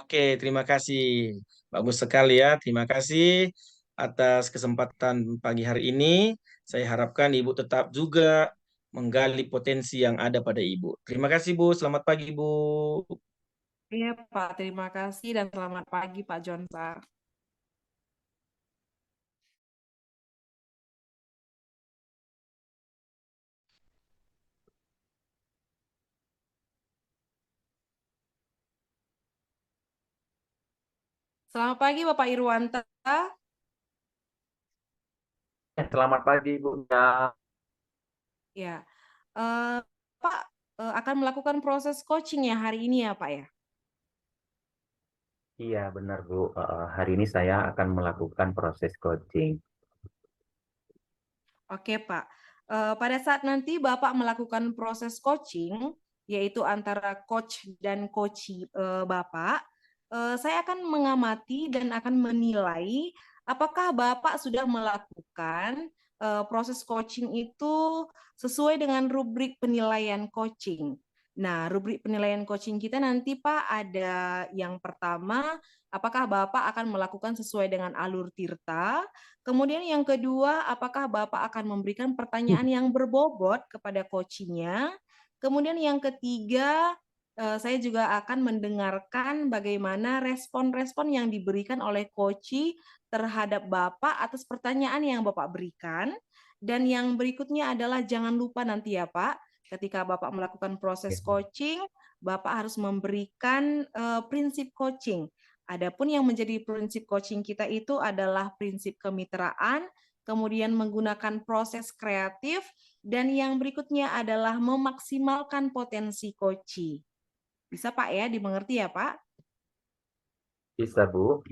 Speaker 3: Oke, terima kasih. Bagus sekali ya. Terima kasih atas kesempatan pagi hari ini. Saya harapkan Ibu tetap juga menggali potensi yang ada pada Ibu. Terima kasih, Bu. Selamat pagi, Bu.
Speaker 4: Iya, Pak. Terima kasih dan selamat pagi, Pak Jonsar. Selamat pagi, Bapak Irwanta.
Speaker 2: Selamat pagi, Bu. Ya,
Speaker 4: Ya, Pak akan melakukan proses coaching ya hari ini ya, Pak ya?
Speaker 2: iya benar, Bu. Hari ini saya akan melakukan proses coaching.
Speaker 4: Oke, Pak. Pada saat nanti Bapak melakukan proses coaching, yaitu antara coach dan coachee Bapak, saya akan mengamati dan akan menilai apakah Bapak sudah melakukan proses coaching itu sesuai dengan rubrik penilaian coaching. Nah, rubrik penilaian coaching kita nanti, Pak, ada yang pertama, apakah Bapak akan melakukan sesuai dengan alur tirta. Kemudian yang kedua, apakah Bapak akan memberikan pertanyaan yang berbobot kepada coachingnya? Kemudian yang ketiga, saya juga akan mendengarkan bagaimana respon-respon yang diberikan oleh coachee terhadap Bapak atas pertanyaan yang Bapak berikan. Dan yang berikutnya adalah jangan lupa nanti ya Pak, ketika Bapak melakukan proses coaching, Bapak harus memberikan prinsip coaching. Adapun yang menjadi prinsip coaching kita itu adalah prinsip kemitraan, kemudian menggunakan proses kreatif, dan yang berikutnya adalah memaksimalkan potensi coaching. Bisa Pak ya, dimengerti ya Pak?
Speaker 2: Bisa, Bu.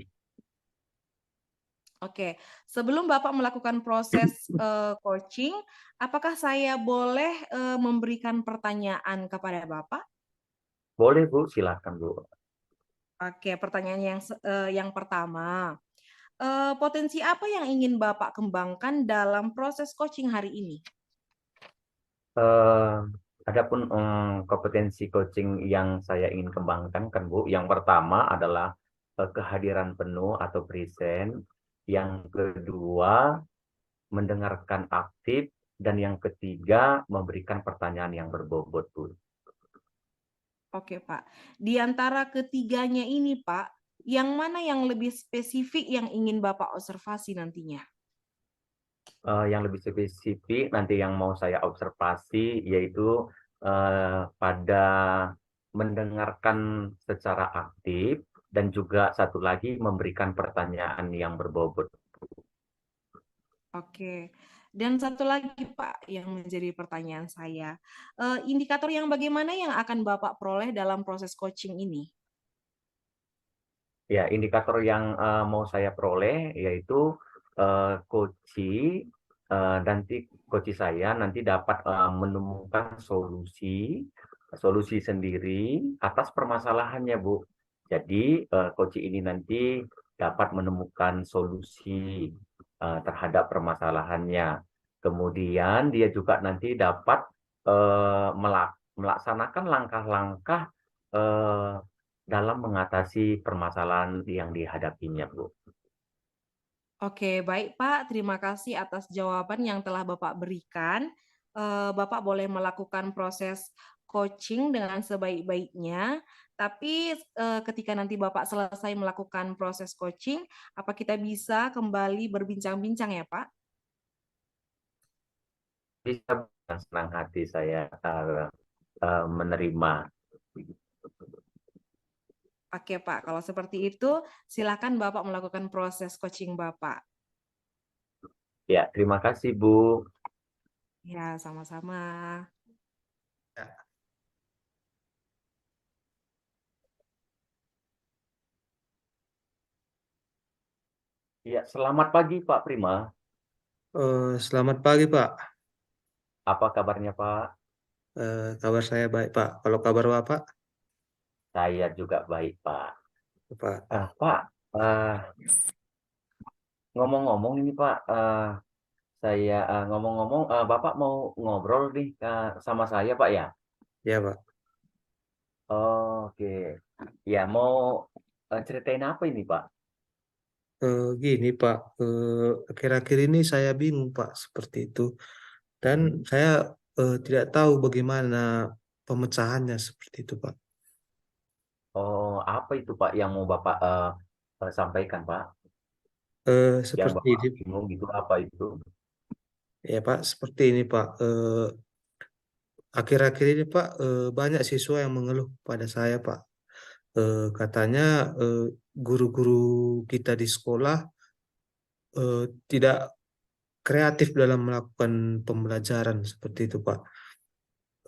Speaker 4: Oke, sebelum Bapak melakukan proses coaching, apakah saya boleh memberikan pertanyaan kepada Bapak?
Speaker 2: Boleh, Bu. Silakan, Bu.
Speaker 4: Oke, pertanyaan yang pertama, potensi apa yang ingin Bapak kembangkan dalam proses coaching hari ini?
Speaker 2: Eh, Adapun kompetensi coaching yang saya ingin kembangkan kan Bu, yang pertama adalah kehadiran penuh atau present, yang kedua mendengarkan aktif, dan yang ketiga memberikan pertanyaan yang berbobot Bu.
Speaker 4: Oke, Pak. Di antara ketiganya ini, Pak, yang mana yang lebih spesifik yang ingin Bapak observasi nantinya?
Speaker 2: Yang lebih spesifik nanti yang mau saya observasi yaitu pada mendengarkan secara aktif, dan juga satu lagi memberikan pertanyaan yang berbobot.
Speaker 4: Oke. Dan satu lagi, Pak, yang menjadi pertanyaan saya. Indikator yang bagaimana yang akan Bapak peroleh dalam proses coaching ini?
Speaker 2: Ya, indikator yang mau saya peroleh yaitu nanti coach saya nanti dapat menemukan solusi sendiri atas permasalahannya, Bu. Jadi coach ini nanti dapat menemukan solusi terhadap permasalahannya. Kemudian dia juga nanti dapat melaksanakan langkah-langkah eh, dalam mengatasi permasalahan yang dihadapinya, Bu.
Speaker 4: Oke, baik Pak. Terima kasih atas jawaban yang telah Bapak berikan. Bapak boleh melakukan proses coaching dengan sebaik-baiknya. Tapi ketika nanti Bapak selesai melakukan proses coaching, apa kita bisa kembali berbincang-bincang ya Pak?
Speaker 2: Bisa dengan senang hati saya menerima.
Speaker 4: Oke Pak, kalau seperti itu silakan Bapak melakukan proses coaching Bapak.
Speaker 2: Ya, terima kasih, Bu.
Speaker 4: Ya, sama-sama.
Speaker 1: Ya.
Speaker 2: Ya, selamat pagi, Pak Prima.
Speaker 1: Selamat pagi Pak.
Speaker 2: Apa kabarnya, Pak?
Speaker 1: Kabar saya baik Pak. Kalau kabar Bapak?
Speaker 2: Saya juga baik, Pak.
Speaker 1: Pak.
Speaker 2: Pak, ngomong-ngomong ini, Pak, saya ngomong-ngomong, Bapak mau ngobrol nih sama saya, Pak ya?
Speaker 1: Ya Pak.
Speaker 2: Oke. Ya, mau ceritain apa ini, Pak?
Speaker 1: Gini Pak, akhir-akhir ini saya bingung Pak seperti itu. Dan saya tidak tahu bagaimana pemecahannya seperti itu Pak.
Speaker 2: Oh, apa itu, Pak, yang mau Bapak sampaikan, Pak? Yang
Speaker 1: Seperti
Speaker 2: Bapak
Speaker 1: ini,
Speaker 2: bingung gitu, apa itu?
Speaker 1: ya Pak, seperti ini Pak. Akhir-akhir ini Pak, banyak siswa yang mengeluh pada saya Pak. Katanya guru-guru kita di sekolah tidak kreatif dalam melakukan pembelajaran seperti itu Pak.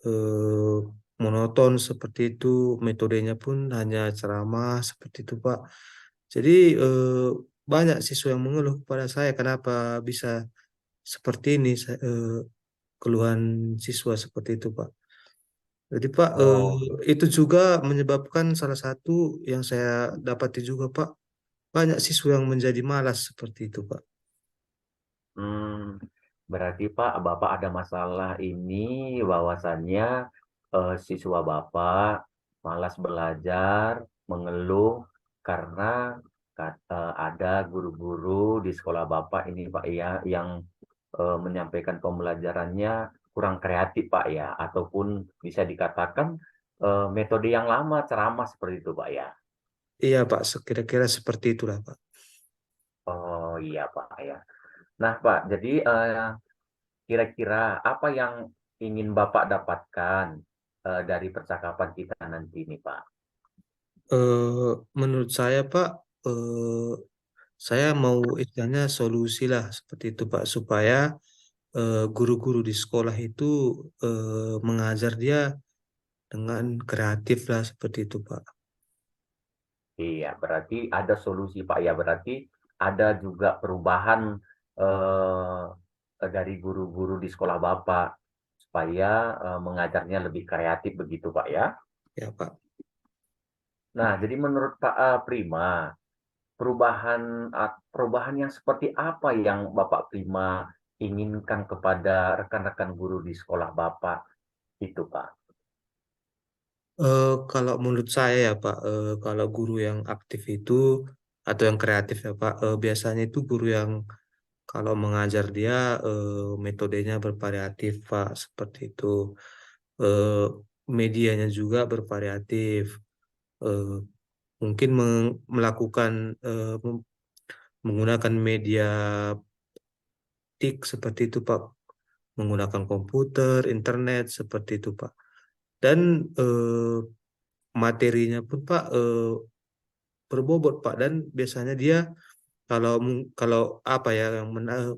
Speaker 1: Eh, Monoton seperti itu, metodenya pun hanya ceramah seperti itu Pak. Jadi banyak siswa yang mengeluh kepada saya kenapa bisa seperti ini keluhan siswa seperti itu Pak. Jadi Pak,
Speaker 2: Oh,
Speaker 1: itu juga menyebabkan salah satu yang saya dapati juga Pak, banyak siswa yang menjadi malas seperti itu Pak.
Speaker 2: hmm, berarti Pak, Bapak ada masalah ini, bahwasannya siswa Bapak malas belajar, mengeluh karena ada guru-guru di sekolah Bapak ini, Pak ya, yang menyampaikan pembelajarannya kurang kreatif, Pak ya, ataupun bisa dikatakan metode yang lama, ceramah seperti itu, Pak ya.
Speaker 1: Iya Pak, kira-kira seperti itulah Pak.
Speaker 2: Oh iya, Pak ya. Nah, Pak, jadi kira-kira apa yang ingin Bapak dapatkan dari percakapan kita nanti nih, Pak?
Speaker 1: Menurut saya Pak, saya mau istilahnya solusi lah seperti itu Pak, supaya guru-guru di sekolah itu mengajar dia dengan kreatif lah seperti itu Pak.
Speaker 2: Iya, berarti ada solusi Pak ya. Berarti ada juga perubahan dari guru-guru di sekolah Bapak supaya mengajarnya lebih kreatif begitu Pak ya.
Speaker 1: Ya Pak.
Speaker 2: Nah, jadi menurut Pak Prima, perubahan yang seperti apa yang Bapak Prima inginkan kepada rekan-rekan guru di sekolah Bapak itu Pak?
Speaker 1: Kalau menurut saya ya Pak, kalau guru yang aktif itu atau yang kreatif ya Pak, biasanya itu guru yang kalau mengajar dia metodenya bervariatif Pak, seperti itu. Eh, Medianya juga bervariatif. Eh, Mungkin melakukan menggunakan media TIK seperti itu Pak, menggunakan komputer, internet seperti itu Pak. Dan materinya pun Pak berbobot Pak, dan biasanya dia kalau apa ya yang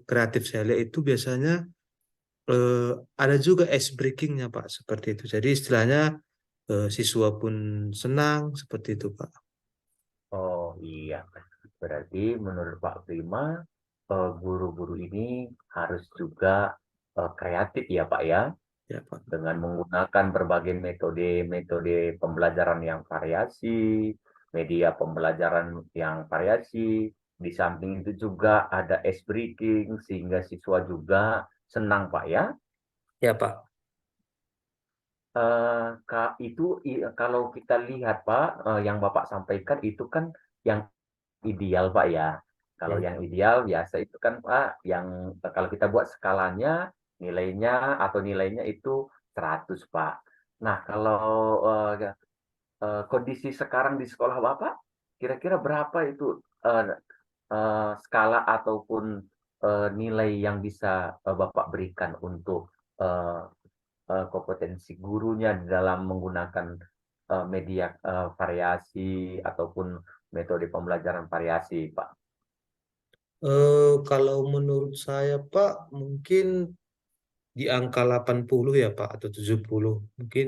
Speaker 1: kreatif saya lihat itu biasanya eh, ada juga ice breakingnya Pak, seperti itu. Jadi istilahnya siswa pun senang seperti itu Pak.
Speaker 2: Oh iya, berarti menurut Pak Prima, guru-guru ini harus juga kreatif ya Pak ya,
Speaker 1: Ya Pak.
Speaker 2: dengan menggunakan berbagai metode-metode pembelajaran yang variasi, media pembelajaran yang variasi. Di samping itu juga ada ice breaking sehingga siswa juga senang Pak ya.
Speaker 1: Ya Pak.
Speaker 2: Itu kalau kita lihat Pak, yang Bapak sampaikan itu kan yang ideal Pak ya. Kalau
Speaker 1: Ya.
Speaker 2: yang ideal biasa itu kan Pak, yang kalau kita buat skalanya, nilainya itu 100 Pak. Nah, kalau kondisi sekarang di sekolah Bapak, kira-kira berapa itu eh, skala ataupun nilai yang bisa Bapak berikan untuk eh, kompetensi gurunya di dalam menggunakan media variasi ataupun metode pembelajaran variasi, Pak?
Speaker 1: Kalau menurut saya Pak, mungkin di angka 80 ya Pak, atau 70. Mungkin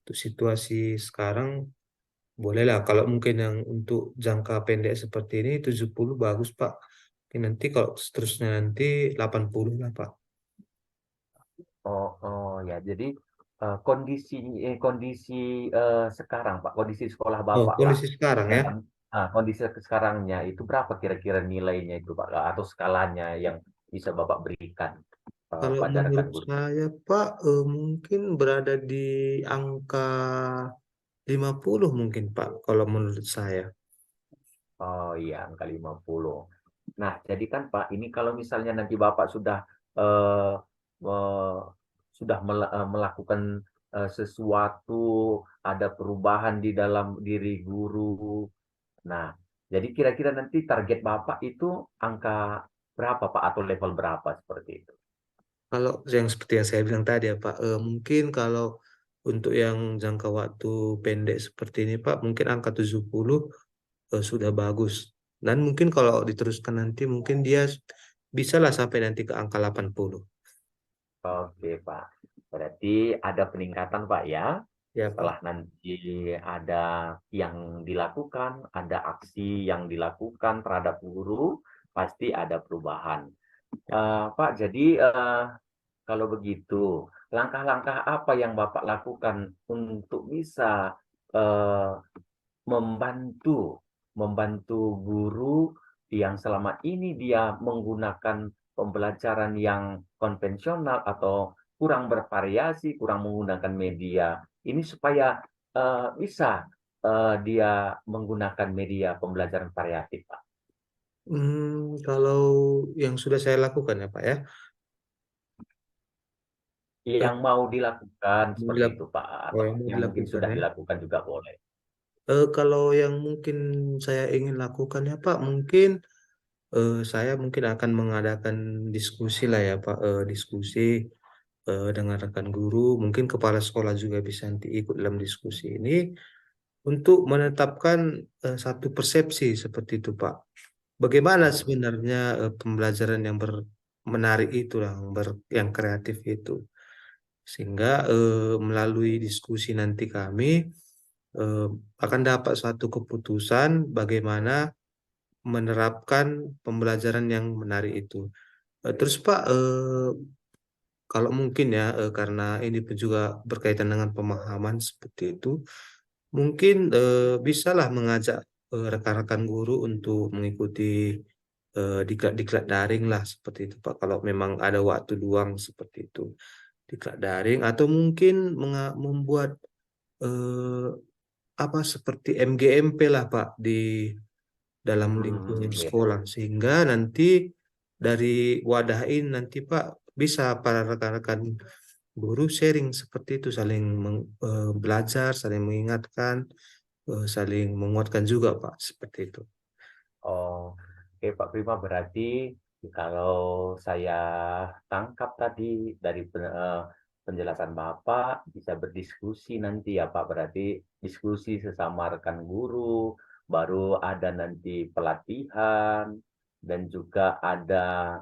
Speaker 1: untuk situasi sekarang bolehlah, kalau mungkin yang untuk jangka pendek seperti ini 70 bagus Pak. Mungkin nanti kalau seterusnya nanti 80 lah Pak.
Speaker 2: Oh ya, jadi kondisi sekarang, Pak, kondisi sekolah
Speaker 1: Oh,
Speaker 2: Bapak lah,
Speaker 1: kondisi sekarang ya.
Speaker 2: dalam kondisi sekarangnya itu berapa kira-kira nilainya itu, Pak, atau skalanya yang bisa Bapak berikan
Speaker 1: Kalau
Speaker 2: pada rekan
Speaker 1: menurut
Speaker 2: guru?
Speaker 1: saya Pak, mungkin berada di angka 50 mungkin Pak, kalau menurut saya.
Speaker 2: Oh iya, angka 50. Nah, jadi kan Pak, ini kalau misalnya nanti Bapak sudah eh, eh, melakukan sesuatu, ada perubahan di dalam diri guru. Nah, jadi kira-kira nanti target Bapak itu angka berapa Pak, atau level berapa seperti itu?
Speaker 1: Kalau yang seperti yang saya bilang tadi ya Pak, mungkin kalau untuk yang jangka waktu pendek seperti ini Pak, mungkin angka 70 sudah bagus. Dan mungkin kalau diteruskan nanti mungkin dia bisalah sampai nanti ke angka 80.
Speaker 2: Oke Pak, berarti ada peningkatan Pak ya.
Speaker 1: Ya
Speaker 2: Setelah
Speaker 1: Pak.
Speaker 2: nanti ada yang dilakukan, ada aksi yang dilakukan terhadap guru, pasti ada perubahan. Pak, jadi kalau begitu, langkah-langkah apa yang Bapak lakukan untuk bisa eh, membantu membantu guru yang selama ini dia menggunakan pembelajaran yang konvensional atau kurang bervariasi, kurang menggunakan media ini supaya bisa dia menggunakan media pembelajaran variatif, Pak.
Speaker 1: Kalau yang sudah saya lakukan ya Pak ya, eh,
Speaker 2: Yang mau dilakukan
Speaker 1: mau
Speaker 2: seperti itu,
Speaker 1: dilak-
Speaker 2: Pak,
Speaker 1: oh,
Speaker 2: atau
Speaker 1: yang mau
Speaker 2: yang mungkin
Speaker 1: dilakukan
Speaker 2: sudah
Speaker 1: ya.
Speaker 2: dilakukan juga boleh.
Speaker 1: Kalau yang mungkin saya ingin lakukan ya Pak, mungkin saya mungkin akan mengadakan diskusi lah ya Pak, diskusi dengan rekan guru, mungkin kepala sekolah juga bisa nanti ikut dalam diskusi ini, untuk menetapkan satu persepsi seperti itu, Pak. Bagaimana sebenarnya pembelajaran yang menarik itu, yang kreatif itu, sehingga melalui diskusi nanti kami eh, akan dapat suatu keputusan bagaimana menerapkan pembelajaran yang menarik itu. Terus Pak, kalau mungkin ya, karena ini pun juga berkaitan dengan pemahaman seperti itu, mungkin bisalah mengajak rekan-rekan guru untuk mengikuti diklat-diklat daring lah seperti itu Pak. Kalau memang ada waktu luang seperti itu, diklat daring atau mungkin membuat eh, apa seperti MGMP lah Pak di dalam lingkungan
Speaker 2: Iya.
Speaker 1: sekolah, sehingga nanti dari wadah ini nanti Pak bisa para rekan-rekan guru sharing seperti itu, saling belajar, saling mengingatkan, saling menguatkan juga Pak seperti itu.
Speaker 2: Oh, oke Pak Prima, berarti kalau saya tangkap tadi dari penjelasan Bapak bisa berdiskusi nanti ya Pak, berarti diskusi sesama rekan guru, baru ada nanti pelatihan dan juga ada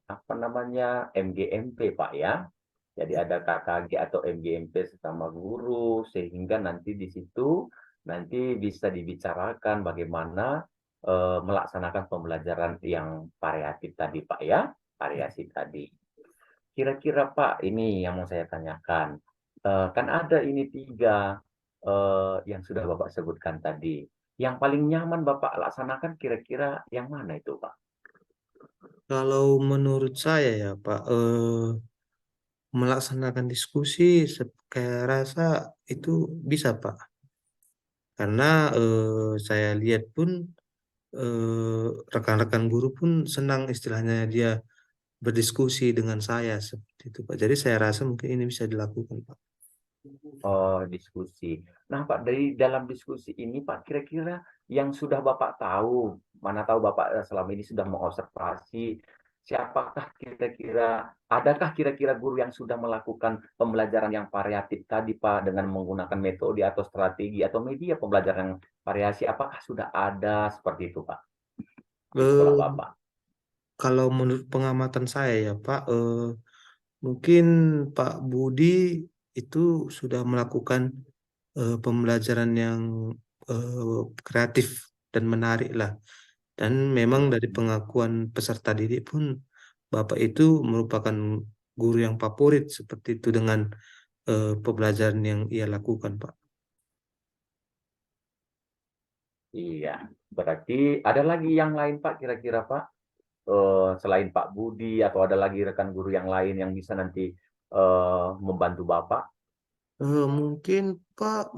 Speaker 2: apa namanya MGMP Pak ya. Jadi ada KKG atau MGMP sesama guru sehingga nanti di situ nanti bisa dibicarakan bagaimana melaksanakan pembelajaran yang variatif tadi Pak ya, variasi tadi. Kira-kira Pak, ini yang mau saya tanyakan. Kan ada ini 3 yang sudah Bapak sebutkan tadi. Yang paling nyaman Bapak laksanakan kira-kira yang mana itu Pak?
Speaker 1: Kalau menurut saya ya Pak, melaksanakan diskusi kayak rasa itu bisa Pak, karena saya lihat pun rekan-rekan guru pun senang istilahnya dia berdiskusi dengan saya seperti itu Pak. Jadi saya rasa mungkin ini bisa dilakukan Pak.
Speaker 2: Oh, diskusi. Nah, Pak, dari dalam diskusi ini, Pak, kira-kira yang sudah Bapak tahu, mana tahu Bapak selama ini sudah mengobservasi, siapakah kira-kira, adakah kira-kira guru yang sudah melakukan pembelajaran yang variatif tadi, Pak, dengan menggunakan metode atau strategi atau media pembelajaran yang variasi, apakah sudah ada seperti itu, Pak, di sekolah
Speaker 1: Eh,
Speaker 2: Bapak?
Speaker 1: Kalau menurut pengamatan saya ya Pak, mungkin Pak Budi itu sudah melakukan pembelajaran yang kreatif dan menarik lah. Dan memang dari pengakuan peserta didik pun Bapak itu merupakan guru yang favorit seperti itu dengan pembelajaran yang ia lakukan Pak.
Speaker 2: Iya, berarti ada lagi yang lain, Pak, kira-kira, Pak? Selain Pak Budi atau ada lagi rekan guru yang lain yang bisa nanti membantu Bapak?
Speaker 1: Mungkin Pak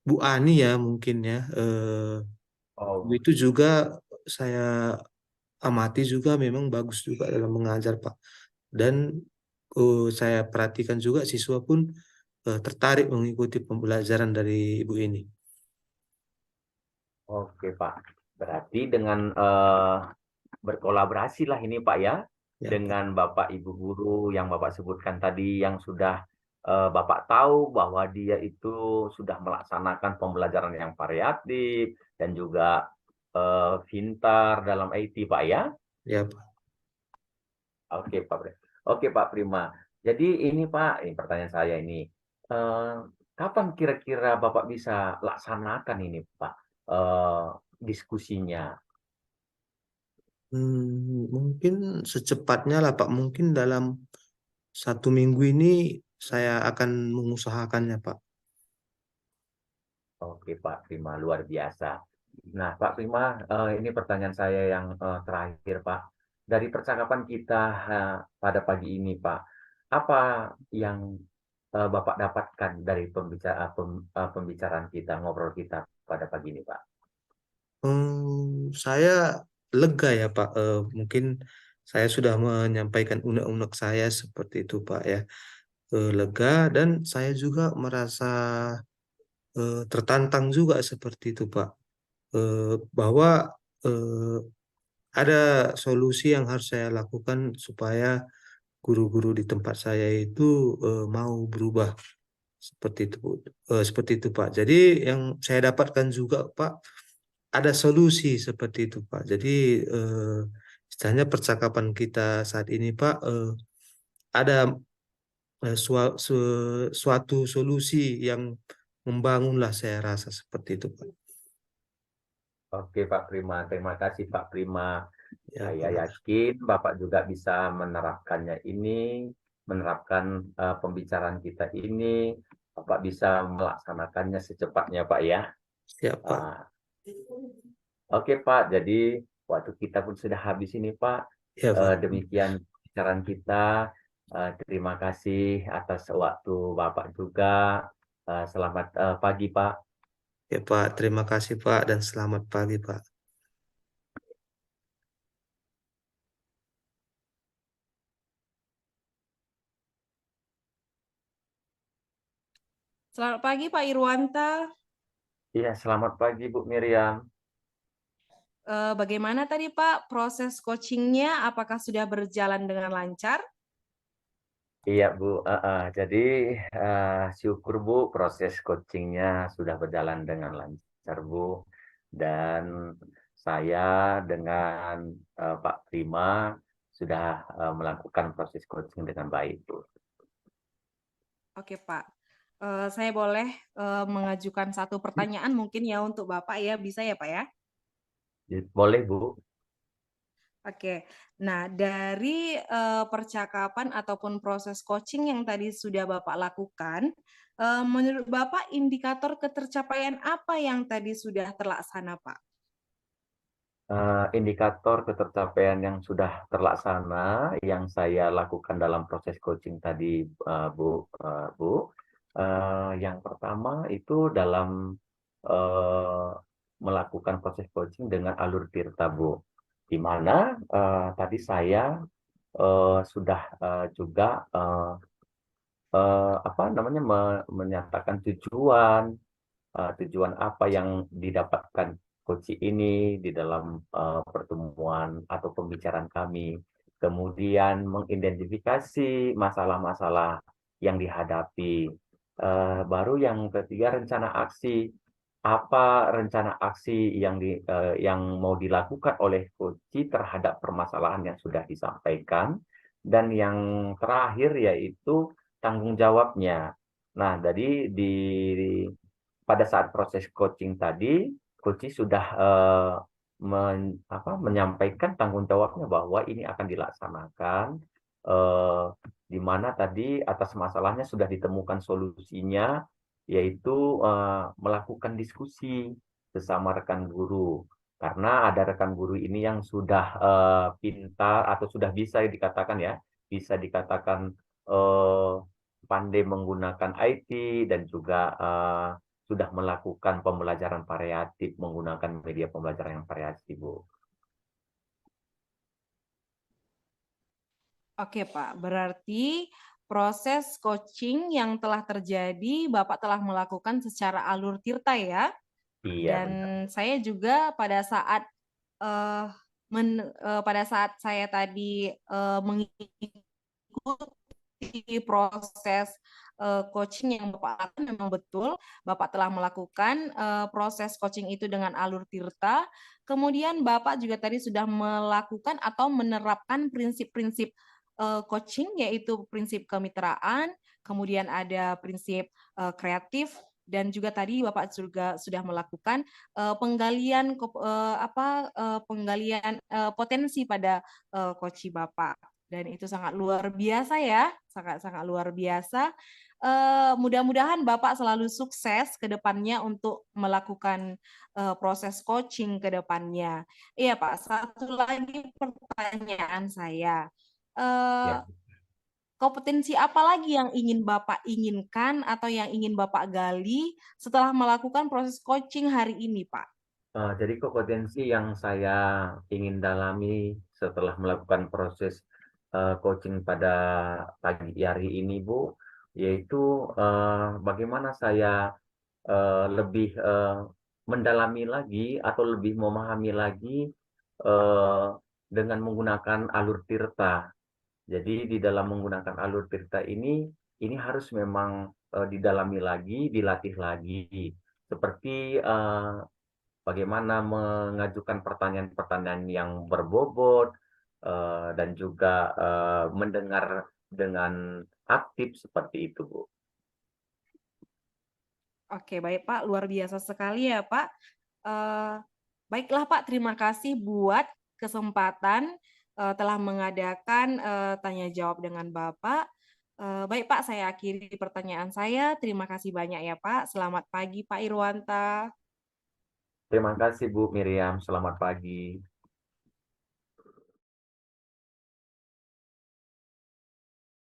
Speaker 1: Bu Ani ya mungkin ya.
Speaker 2: Oh,
Speaker 1: Itu juga saya amati juga memang bagus juga dalam mengajar Pak. Dan saya perhatikan juga siswa pun tertarik mengikuti pembelajaran dari ibu ini.
Speaker 2: oke Pak. Berarti dengan berkolaborasi lah ini Pak ya,
Speaker 1: Ya Pak.
Speaker 2: dengan Bapak Ibu guru yang Bapak sebutkan tadi yang sudah Bapak tahu bahwa dia itu sudah melaksanakan pembelajaran yang variatif dan juga pintar dalam IT Pak ya.
Speaker 1: Ya Pak.
Speaker 2: Oke Pak Oke Pak Prima. Jadi ini Pak, ini pertanyaan saya ini. Eh, Kapan kira-kira Bapak bisa laksanakan ini Pak diskusinya?
Speaker 1: Mungkin secepatnya lah Pak. Mungkin dalam 1 minggu ini saya akan mengusahakannya Pak.
Speaker 2: Oke Pak Prima, luar biasa. Nah Pak Prima, ini pertanyaan saya yang terakhir Pak. Dari percakapan kita pada pagi ini Pak, apa yang Bapak dapatkan dari pembicaraan kita, ngobrol kita pada pagi ini Pak?
Speaker 1: Saya lega ya Pak. Mungkin saya sudah menyampaikan unek-unek saya seperti itu Pak ya. Lega dan saya juga merasa tertantang juga seperti itu Pak. Bahwa eh, ada solusi yang harus saya lakukan supaya guru-guru di tempat saya itu mau berubah Seperti itu, Bu. Seperti itu, Pak. Jadi yang saya dapatkan juga, Pak, ada solusi seperti itu, Pak. Jadi istilahnya percakapan kita saat ini, Pak, ada suatu solusi yang membangunlah, saya rasa seperti itu, Pak.
Speaker 2: Oke Pak Prima, terima kasih Pak Prima.
Speaker 1: Ya,
Speaker 2: Saya
Speaker 1: Pak.
Speaker 2: yakin Bapak juga bisa menerapkannya ini, menerapkan pembicaraan kita ini. Bapak bisa melaksanakannya secepatnya Pak ya.
Speaker 1: Siap, Pak.
Speaker 2: Ah, Oke Pak, jadi waktu kita pun sudah habis ini Pak.
Speaker 1: Ya, Pak.
Speaker 2: Demikian pembicaraan kita. Terima kasih atas waktu Bapak juga. Selamat pagi Pak.
Speaker 1: Ya, Pak. Terima kasih, Pak, dan selamat pagi, Pak.
Speaker 4: Selamat pagi Pak Irwanta.
Speaker 2: Iya, selamat pagi Bu Miriam.
Speaker 4: Bagaimana tadi Pak proses coachingnya? Apakah sudah berjalan dengan lancar?
Speaker 2: Iya Bu, jadi syukur Bu proses coachingnya sudah berjalan dengan lancar Bu, dan saya dengan Pak Prima sudah melakukan proses coaching dengan baik Bu.
Speaker 4: Oke Pak. Saya boleh mengajukan satu pertanyaan mungkin ya untuk Bapak ya, bisa ya Pak ya?
Speaker 2: Boleh Bu?
Speaker 4: Oke. Nah, dari percakapan ataupun proses coaching yang tadi sudah Bapak lakukan, menurut Bapak indikator ketercapaian apa yang tadi sudah terlaksana, Pak?
Speaker 2: Indikator ketercapaian yang sudah terlaksana yang saya lakukan dalam proses coaching tadi Bu, yang pertama itu dalam uh, melakukan proses coaching dengan alur tirta Bu, di mana tadi saya sudah juga apa namanya menyatakan tujuan apa yang didapatkan coach ini di dalam pertemuan atau pembicaraan kami. Kemudian mengidentifikasi masalah-masalah yang dihadapi. Baru yang ketiga rencana aksi. Apa rencana aksi yang mau dilakukan oleh coach terhadap permasalahan yang sudah disampaikan. Dan yang terakhir yaitu tanggung jawabnya. Nah, jadi pada saat proses coaching tadi, coach sudah menyampaikan tanggung jawabnya bahwa ini akan dilaksanakan, eh, di mana tadi atas masalahnya sudah ditemukan solusinya, yaitu melakukan diskusi bersama rekan guru. Karena ada rekan guru ini yang sudah pintar atau sudah bisa dikatakan ya, bisa dikatakan eh, pandai menggunakan IT dan juga sudah melakukan pembelajaran variatif menggunakan media pembelajaran yang variatif, Bu.
Speaker 4: Oke, Pak. Berarti proses coaching yang telah terjadi Bapak telah melakukan secara alur tirta ya.
Speaker 2: Iya,
Speaker 4: Dan
Speaker 2: benar.
Speaker 4: saya juga eh, pada saat saya tadi mengikuti proses coaching yang Bapak lakukan, memang betul Bapak telah melakukan proses coaching itu dengan alur tirta. Kemudian Bapak juga tadi sudah melakukan atau menerapkan prinsip-prinsip coaching, yaitu prinsip kemitraan, kemudian ada prinsip kreatif, dan juga tadi Bapak juga sudah melakukan penggalian potensi pada coach Bapak. Dan itu sangat luar biasa ya, sangat-sangat luar biasa. Mudah-mudahan Bapak selalu sukses ke depannya untuk melakukan proses coaching ke depannya. Iya Pak, satu lagi pertanyaan saya. Eh,
Speaker 2: Ya.
Speaker 4: Kompetensi apa lagi yang ingin Bapak inginkan atau yang ingin Bapak gali setelah melakukan proses coaching hari ini, Pak?
Speaker 2: Jadi kompetensi yang saya ingin dalami setelah melakukan proses coaching pada pagi hari ini, Bu, yaitu bagaimana saya lebih mendalami lagi atau lebih memahami lagi eh, dengan menggunakan alur tirta. Jadi di dalam menggunakan alur tirta ini ini harus memang didalami lagi, dilatih lagi. Seperti bagaimana mengajukan pertanyaan-pertanyaan yang berbobot dan juga mendengar dengan aktif seperti itu, Bu.
Speaker 4: Oke, baik Pak, luar biasa sekali ya Pak. Baiklah Pak, terima kasih buat kesempatan telah mengadakan tanya jawab dengan Bapak. Baik Pak, saya akhiri pertanyaan saya. Terima kasih banyak ya Pak. Selamat pagi Pak Irwanta.
Speaker 2: Terima kasih Bu Miriam, selamat pagi.